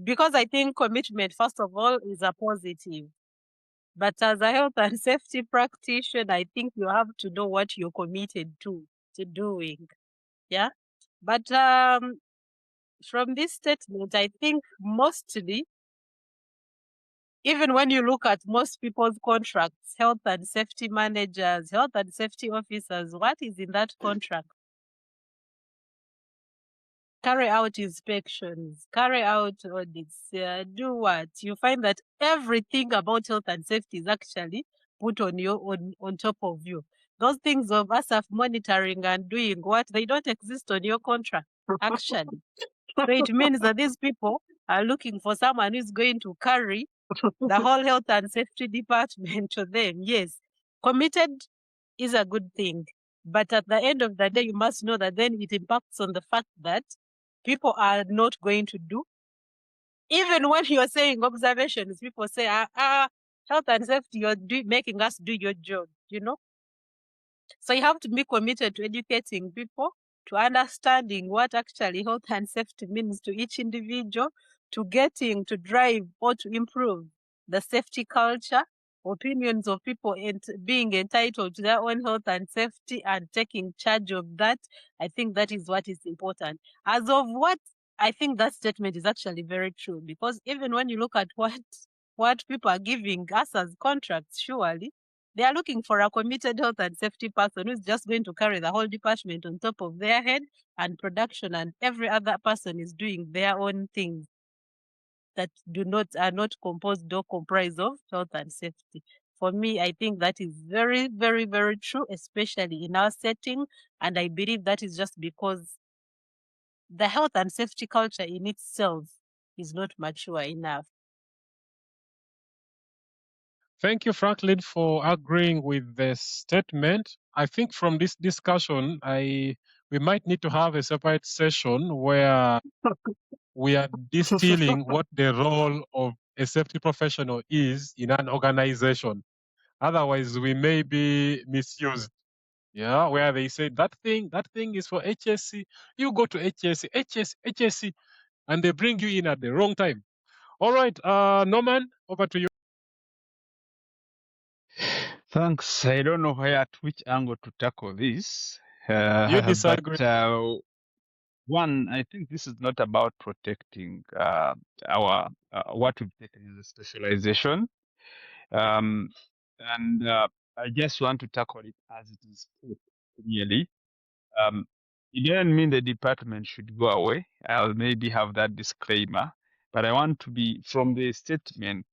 because I think commitment, first of all, is a positive. But as a health and safety practitioner, I think you have to know what you're committed to doing. Yeah. But from this statement, I think mostly, even when you look at most people's contracts, health and safety managers, health and safety officers, what is in that contract? Carry out inspections, carry out audits, do what? You find that everything about health and safety is actually put on top of you. Those things of Asaf monitoring and doing what, they don't exist on your contract, actually. So it means that these people are looking for someone who's going to carry the whole health and safety department to them. Yes, committed is a good thing. But at the end of the day, you must know that then it impacts on the fact that people are not going to do. Even when you're saying observations, people say, health and safety, you're making us do your job, So you have to be committed to educating people, to understanding what actually health and safety means to each individual, to getting to drive or to improve the safety culture, opinions of people being entitled to their own health and safety and taking charge of that. I think that is what is important. As of what, I think that statement is actually very true, because even when you look at what people are giving us as contracts, surely they are looking for a committed health and safety person who's just going to carry the whole department on top of their head, and production and every other person is doing their own things that are not composed or comprised of health and safety. For me, I think that is very, very, very true, especially in our setting. And I believe that is just because the health and safety culture in itself is not mature enough. Thank you, Franklin, for agreeing with the statement. I think from this discussion, we might need to have a separate session where we are distilling what the role of a safety professional is in an organization. Otherwise, we may be misused. Yeah, where they say that thing is for HSC. You go to HSC, HSC, and they bring you in at the wrong time. All right, Norman, over to you. Thanks. I don't know at which angle to tackle this. You disagree. But one, I think this is not about protecting our what we've taken as a specialization. And I just want to tackle it as it is put, really. It doesn't mean the department should go away. I'll maybe have that disclaimer, but I want to be from the statement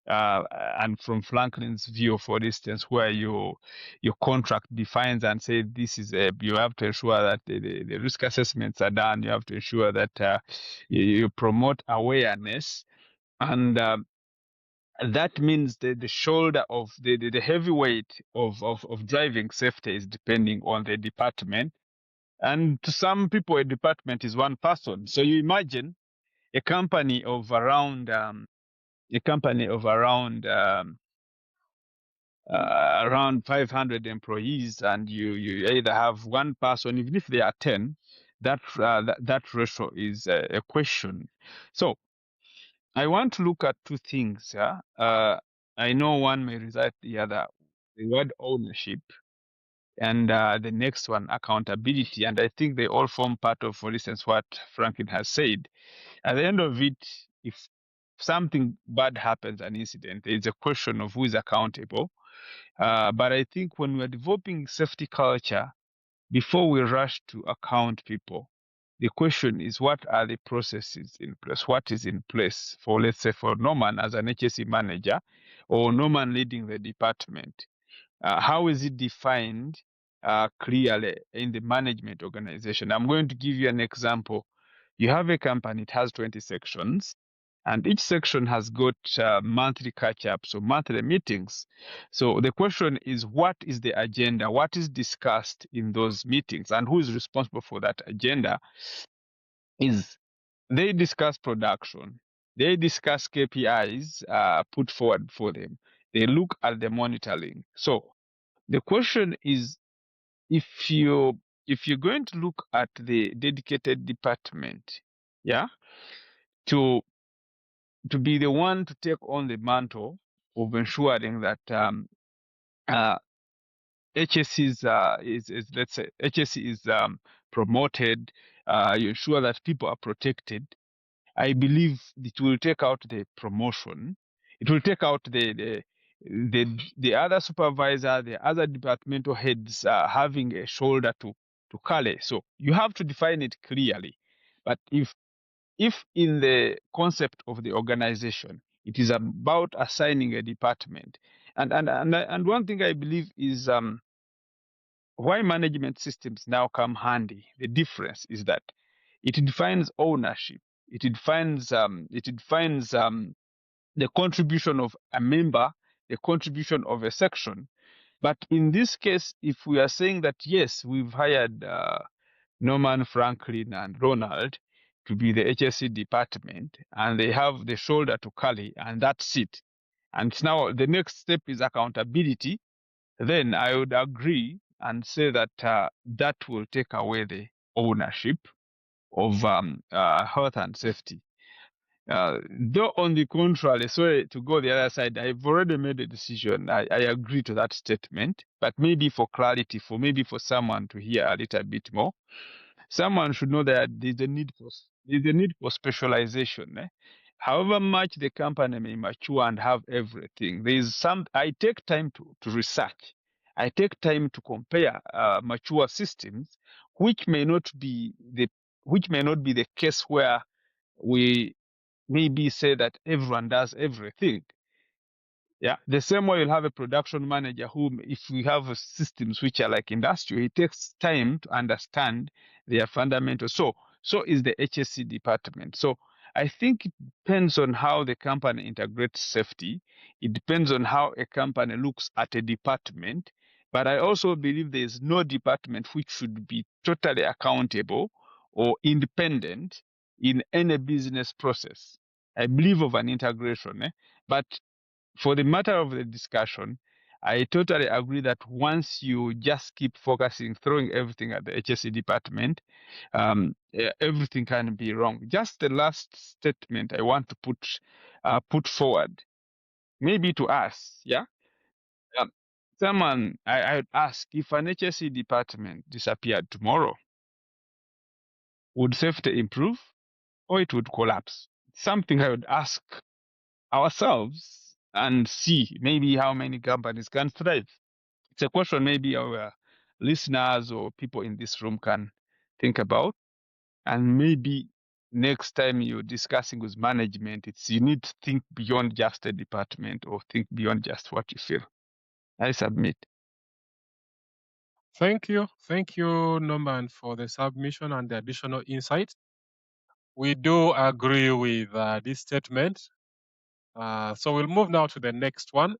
and from Franklin's view, for instance, where your contract defines and say this is you have to ensure that the risk assessments are done. You have to ensure that you promote awareness, and that means the shoulder of the heavy weight of driving safety is depending on the department. And to some people, a department is one person. So you imagine a company of around around 500 employees, and you either have one person, even if they are 10, that ratio is a question. So I want to look at two things. I know one may result the other, the word ownership, and the next one, accountability. And I think they all form part of, for instance, what Franklin has said. At the end of it, if something bad happens, an incident, it's a question of who is accountable. But I think when we're developing safety culture, before we rush to account people, the question is, what are the processes in place? What is in place for, let's say, for Norman as an HSE manager or Norman leading the department? How is it defined clearly in the management organization? I'm going to give you an example. You have a company, it has 20 sections, and each section has got monthly catch-ups or monthly meetings. So the question is, what is the agenda? What is discussed in those meetings? And who is responsible for that agenda? Is they discuss production. They discuss KPIs put forward for them. They look at the monitoring. So the question is, if you're going to look at the dedicated department, yeah, to be the one to take on the mantle of ensuring that HSE is let's say HSE is promoted, you ensure that people are protected. I believe it will take out the promotion. It will take out the other supervisor, the other departmental heads having a shoulder to carry. So you have to define it clearly. But if in the concept of the organization, it is about assigning a department, and one thing I believe is why management systems now come handy. The difference is that it defines ownership. It defines the contribution of a member, the contribution of a section. But in this case, if we are saying that yes, we've hired Norman, Franklin, and Ronald to be the HSE department, and they have the shoulder to carry, and that's it. And now the next step is accountability. Then I would agree and say that that will take away the ownership of health and safety. Though on the contrary, sorry to go the other side, I've already made a decision. I agree to that statement, but maybe for clarity, for someone to hear a little bit more, someone should know that there's a need for specialization. However much the company may mature and have everything, I take time to research. I take time to compare mature systems, which may not be the case where we maybe say that everyone does everything. Yeah, the same way you'll have a production manager who, if we have systems which are like industrial, it takes time to understand their fundamentals. So is the HSE department. So I think it depends on how the company integrates safety. It depends on how a company looks at a department. But I also believe there is no department which should be totally accountable or independent in any business process. I believe of an integration, but for the matter of the discussion, I totally agree that once you just keep focusing, throwing everything at the HSE department, everything can be wrong. Just the last statement I want to put forward, maybe to us, yeah. Someone I would ask, if an HSE department disappeared tomorrow, would safety improve or it would collapse? Something I would ask ourselves and see maybe how many companies can thrive. It's a question maybe our listeners or people in this room can think about. And maybe next time you're discussing with management, it's you need to think beyond just a department or think beyond just what you feel. I submit. Thank you, Norman, for the submission and the additional insight. We do agree with this statement. So we'll move now to the next one.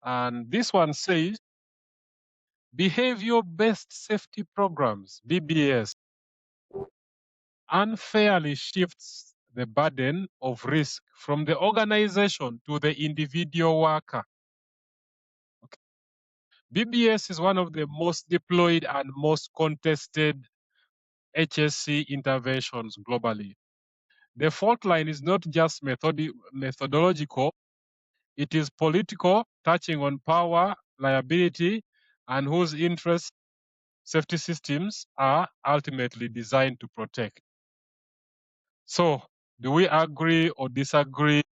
And this one says, behavior-based safety programs, BBS, unfairly shifts the burden of risk from the organization to the individual worker. Okay. BBS is one of the most deployed and most contested HSE interventions globally. The fault line is not just methodological, it is political, touching on power, liability, and whose interests safety systems are ultimately designed to protect. So, do we agree or disagree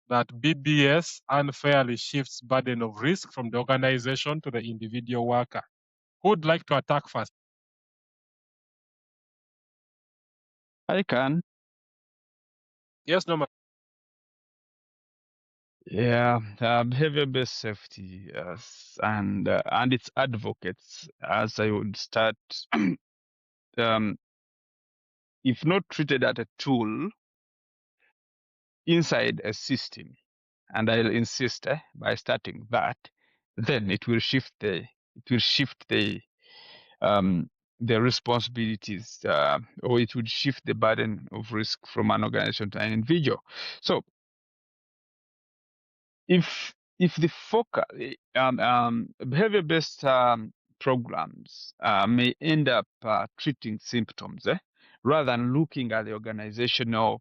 that BBS unfairly shifts burden of risk from the organization to the individual worker? Who would like to attack first? I can. Yes, Norman. Yeah, behavior-based safety, yes, and its advocates, as I would start, if not treated as a tool inside a system, and I'll insist by starting that, then it will shift the responsibilities, or it would shift the burden of risk from an organization to an individual. So if the focus behavior-based programs may end up treating symptoms rather than looking at the organizational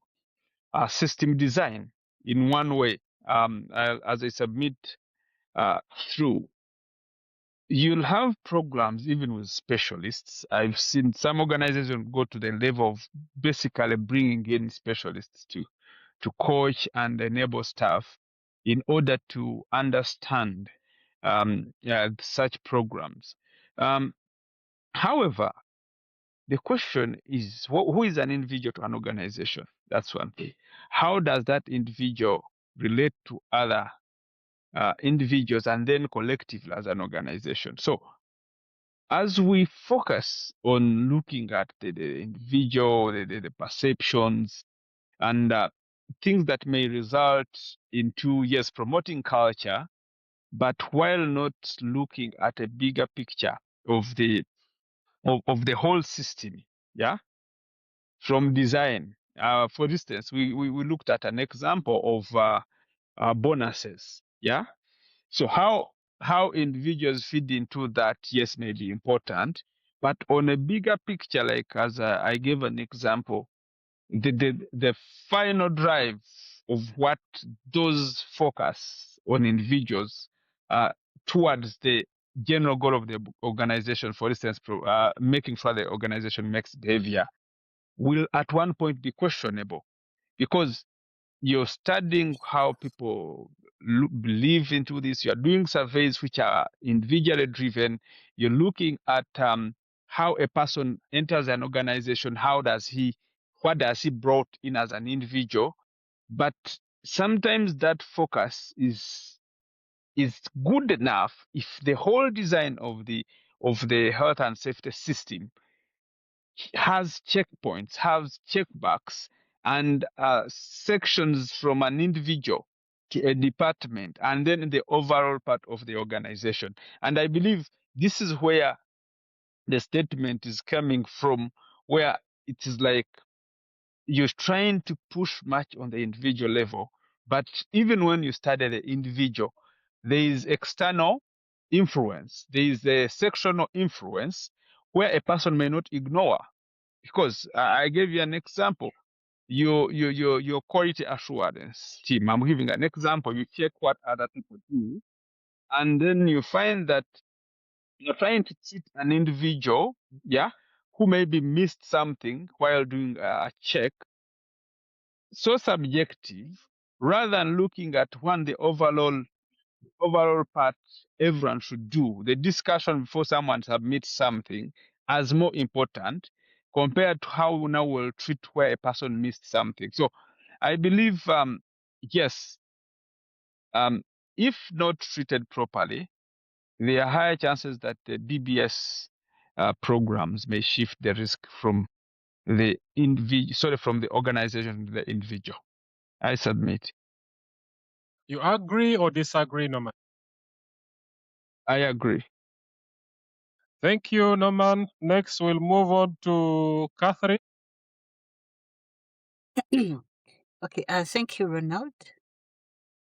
system design in one way, as I submit through, you'll have programs even with specialists. I've seen some organizations go to the level of basically bringing in specialists to coach and enable staff in order to understand such programs. However, the question is, who is an individual to an organization? That's one thing. How does that individual relate to other individuals and then collectively as an organization? So as we focus on looking at the individual, the perceptions, and things that may result into, yes, promoting culture, but while not looking at a bigger picture of the whole system, yeah, from design. For instance, we looked at an example of bonuses, yeah. So how individuals feed into that, yes, may be important, but on a bigger picture, like as I gave an example, the final drive of what those focus on individuals towards the general goal of the organization, for instance, making sure the organization makes behavior, will at one point be questionable, because you're studying how people believe into this. You're doing surveys which are individually driven. You're looking at how a person enters an organization. What does he brought in as an individual? But sometimes that focus is good enough if the whole design of the health and safety system has checkpoints, has checkbox, and sections from an individual to a department, and then the overall part of the organization. And I believe this is where the statement is coming from, where it is like you're trying to push much on the individual level, but even when you study the individual, there is external influence, there is a sectional influence where a person may not ignore. Because I gave you an example, your quality assurance team. I'm giving an example. You check what other people do, and then you find that you're trying to cheat an individual, yeah, who maybe missed something while doing a check. So subjective, rather than looking at one the overall part everyone should do, the discussion before someone submits something as more important compared to how now we'll treat where a person missed something. So I believe, yes, if not treated properly, there are higher chances that the DBS programs may shift the risk from the from the organization to the individual. I submit. You agree or disagree, Norman? I agree. Thank you, Norman. Next, we'll move on to Catherine. Okay, thank you, Ronald.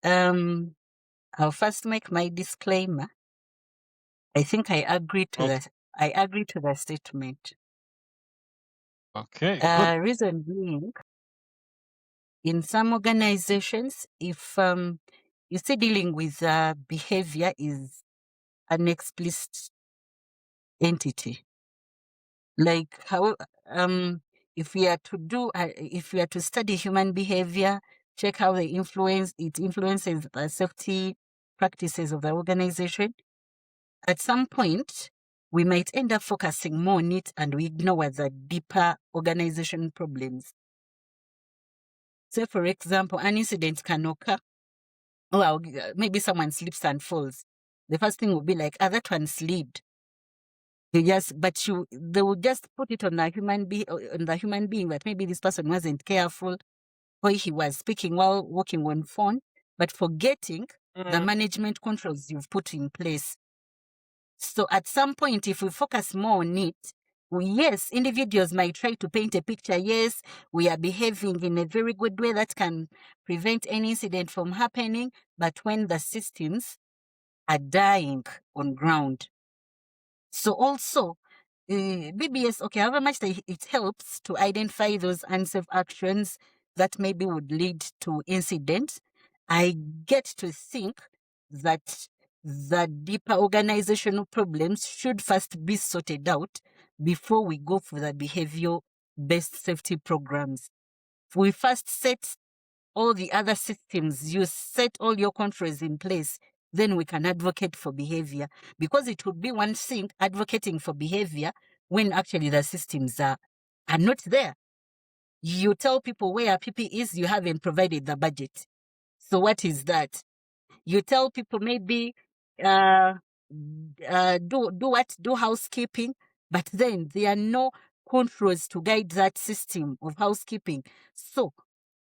I'll first make my disclaimer. I think I agree to Okay. that. I agree to the statement. Okay, good. Reason being, in some organizations, if you see, dealing with behavior is an explicit entity. Like how if we are to do if we are to study human behavior, check how it influences the safety practices of the organization. At some point, we might end up focusing more on it and we ignore the deeper organization problems. Say, for example, an incident can occur. Well, maybe someone slips and falls. The first thing will be like, that one slipped. They will just put it on the human being that maybe this person wasn't careful, or he was speaking while walking on phone, but forgetting the management controls you've put in place. So at some point, if we focus more on it, yes, individuals might try to paint a picture. Yes, we are behaving in a very good way that can prevent any incident from happening. But when the systems are dying on ground. So also, BBS, okay, however much it helps to identify those unsafe actions that maybe would lead to incidents, I get to think that the deeper organizational problems should first be sorted out before we go for the behavioral-based safety programs. We first set all the other systems, you set all your controls in place, then we can advocate for behavior. Because it would be one thing advocating for behavior when actually the systems are not there. You tell people where PP is, you haven't provided the budget. So what is that? You tell people maybe do housekeeping, but then there are no controls to guide that system of housekeeping. So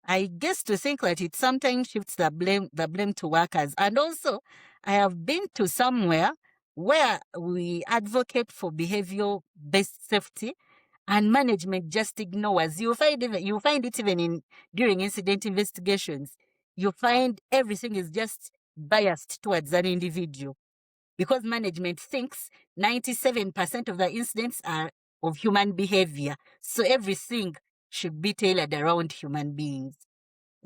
I guess to think that it sometimes shifts the blame to workers. And also, I have been to somewhere where we advocate for behavioral-based safety, and management just ignores. You find it even during incident investigations. You find everything is just biased towards an individual because management thinks 97% of the incidents are of human behavior. So everything should be tailored around human beings.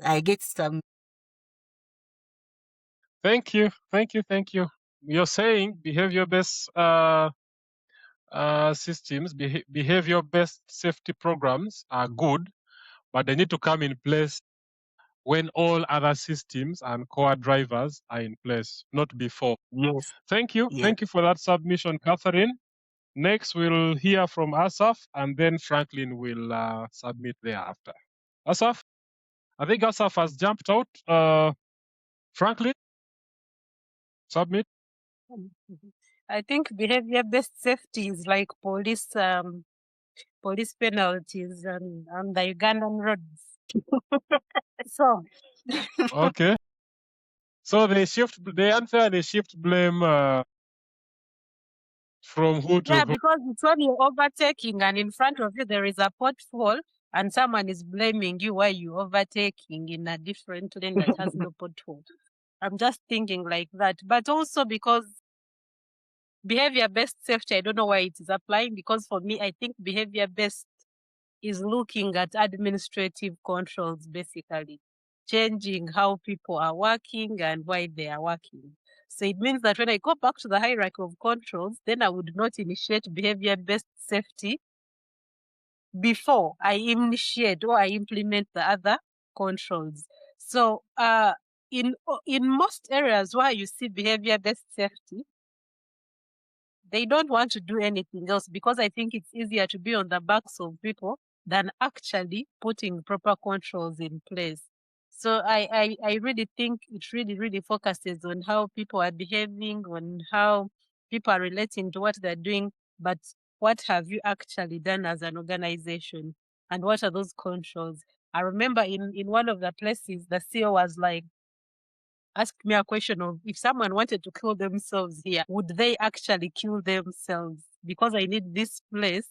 I get some. Thank you. You're saying behavior-based systems, behavior-based safety programs are good, but they need to come in place when all other systems and core drivers are in place, not before. Yes. Thank you. Yeah. Thank you for that submission, Catherine. Next, we'll hear from Asaf, and then Franklin will submit thereafter. Asaf, I think Asaf has jumped out. Franklin, submit. I think behavior-based safety is like police penalties on the Ugandan roads. So Okay. So they answer they shift blame from who to yeah, who. because it's when you're overtaking and in front of you there is a pothole and someone is blaming you while you're overtaking in a different lane that has no pothole. I'm just thinking like that. But also because behavior-based safety, I don't know why it is applying, because for me, I think behavior-based is looking at administrative controls, basically, changing how people are working and why they are working. So it means that when I go back to the hierarchy of controls, then I would not initiate behavior-based safety before I initiate or I implement the other controls. So in most areas where you see behavior-based safety, they don't want to do anything else because I think it's easier to be on the backs of people than actually putting proper controls in place. So I really think it really focuses on how people are behaving, on how people are relating to what they're doing, but what have you actually done as an organization and what are those controls? I remember in one of the places, the CEO was like, ask me a question of if someone wanted to kill themselves here, would they actually kill themselves? Because I need this place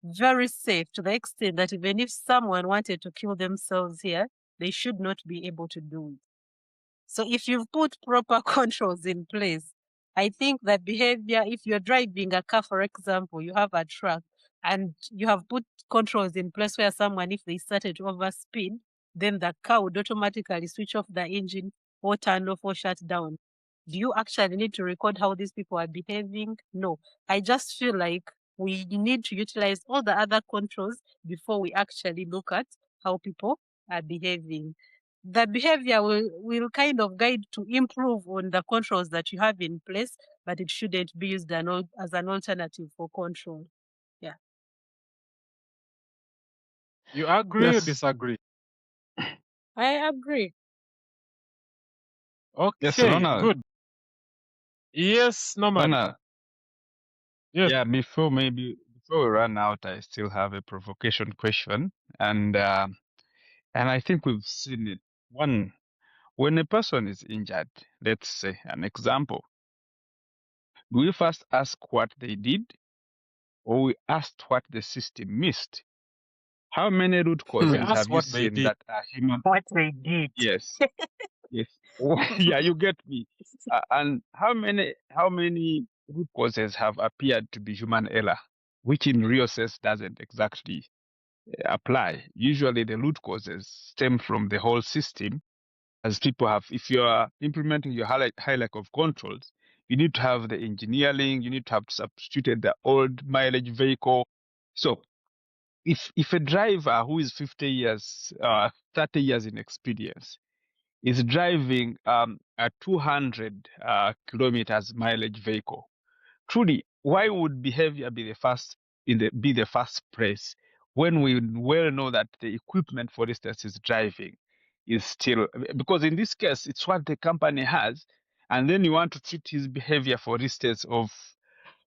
very safe to the extent that even if someone wanted to kill themselves here, they should not be able to do it. So if you've put proper controls in place, I think that behavior, if you're driving a car, for example, you have a truck and you have put controls in place where someone, if they started to overspeed, then the car would automatically switch off the engine or turn off or shut down. Do you actually need to record how these people are behaving? No. I just feel like we need to utilize all the other controls before we actually look at how people are behaving. The behavior will kind of guide to improve on the controls that you have in place, but it shouldn't be used as an alternative for control. Yeah. You agree or Yes. disagree? I agree. Yes, Okay, Ronald. good. Yes, Nomad. Ronald. Yes. Yeah, before we run out, I still have a provocation question, and I think we've seen it. One, when a person is injured, let's say an example, do we first ask what they did, or we asked what the system missed? How many root We causes asked have you what they seen did. that are human? What they did. Yes, yes. Yeah, you get me. And how many root causes have appeared to be human error, which in real sense doesn't exactly apply? Usually, the root causes stem from the whole system, as people have. If you are implementing your hierarchy of controls, you need to have the engineering. You need to have substituted the old mileage vehicle. So if a driver who is 50 years, 30 years in experience is driving a 200 kilometers mileage vehicle, truly, why would behavior be the first place when we well know that the equipment, for instance, is driving is still, because in this case it's what the company has, and then you want to treat his behavior, for instance, of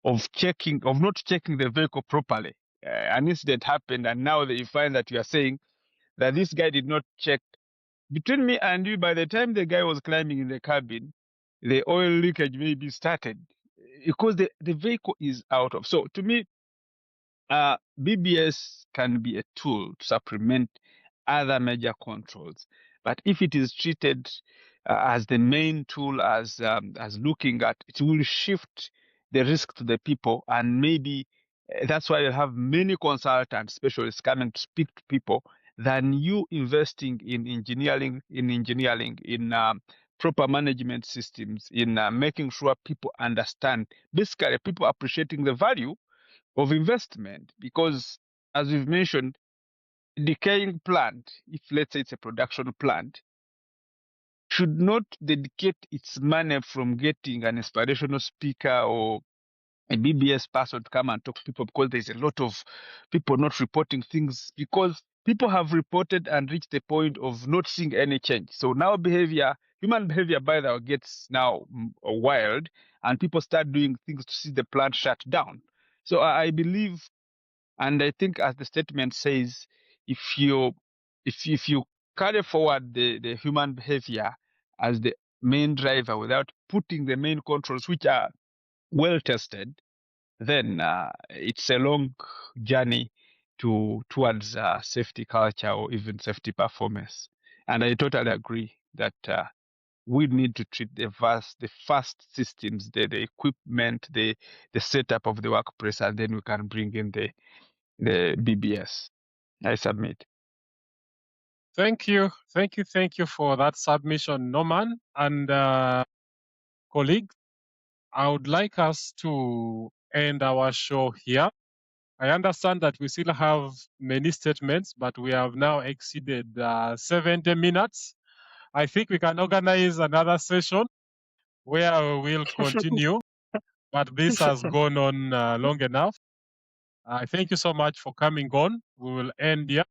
not checking the vehicle properly. An incident happened, and now that you find that you are saying that this guy did not check. Between me and you, by the time the guy was climbing in the cabin, the oil leakage maybe started because the vehicle is out of. So to me, BBS can be a tool to supplement other major controls, but if it is treated as the main tool, as looking at, it will shift the risk to the people, and maybe that's why you have many consultants, specialists coming to speak to people than you investing in engineering, in proper management systems, in making sure people understand. Basically, people appreciating the value of investment, because as we've mentioned, decaying plant, if let's say it's a production plant, should not dedicate its money from getting an inspirational speaker or a BBS person to come and talk to people, because there's a lot of people not reporting things because people have reported and reached the point of not seeing any change. So now human behavior, by the way, gets now wild, and people start doing things to see the plant shut down. So I believe, and I think, as the statement says, if you carry forward the human behavior as the main driver without putting the main controls, which are well tested, then it's a long journey towards safety culture or even safety performance. And I totally agree that we need to treat the fast systems, the equipment, the setup of the workplace, and then we can bring in the BBS. I submit. Thank you for that submission, Norman. And colleagues, I would like us to end our show here. I understand that we still have many statements, but we have now exceeded 70 minutes. I think we can organize another session where we will continue, but this has gone on long enough. I thank you so much for coming on. We will end here.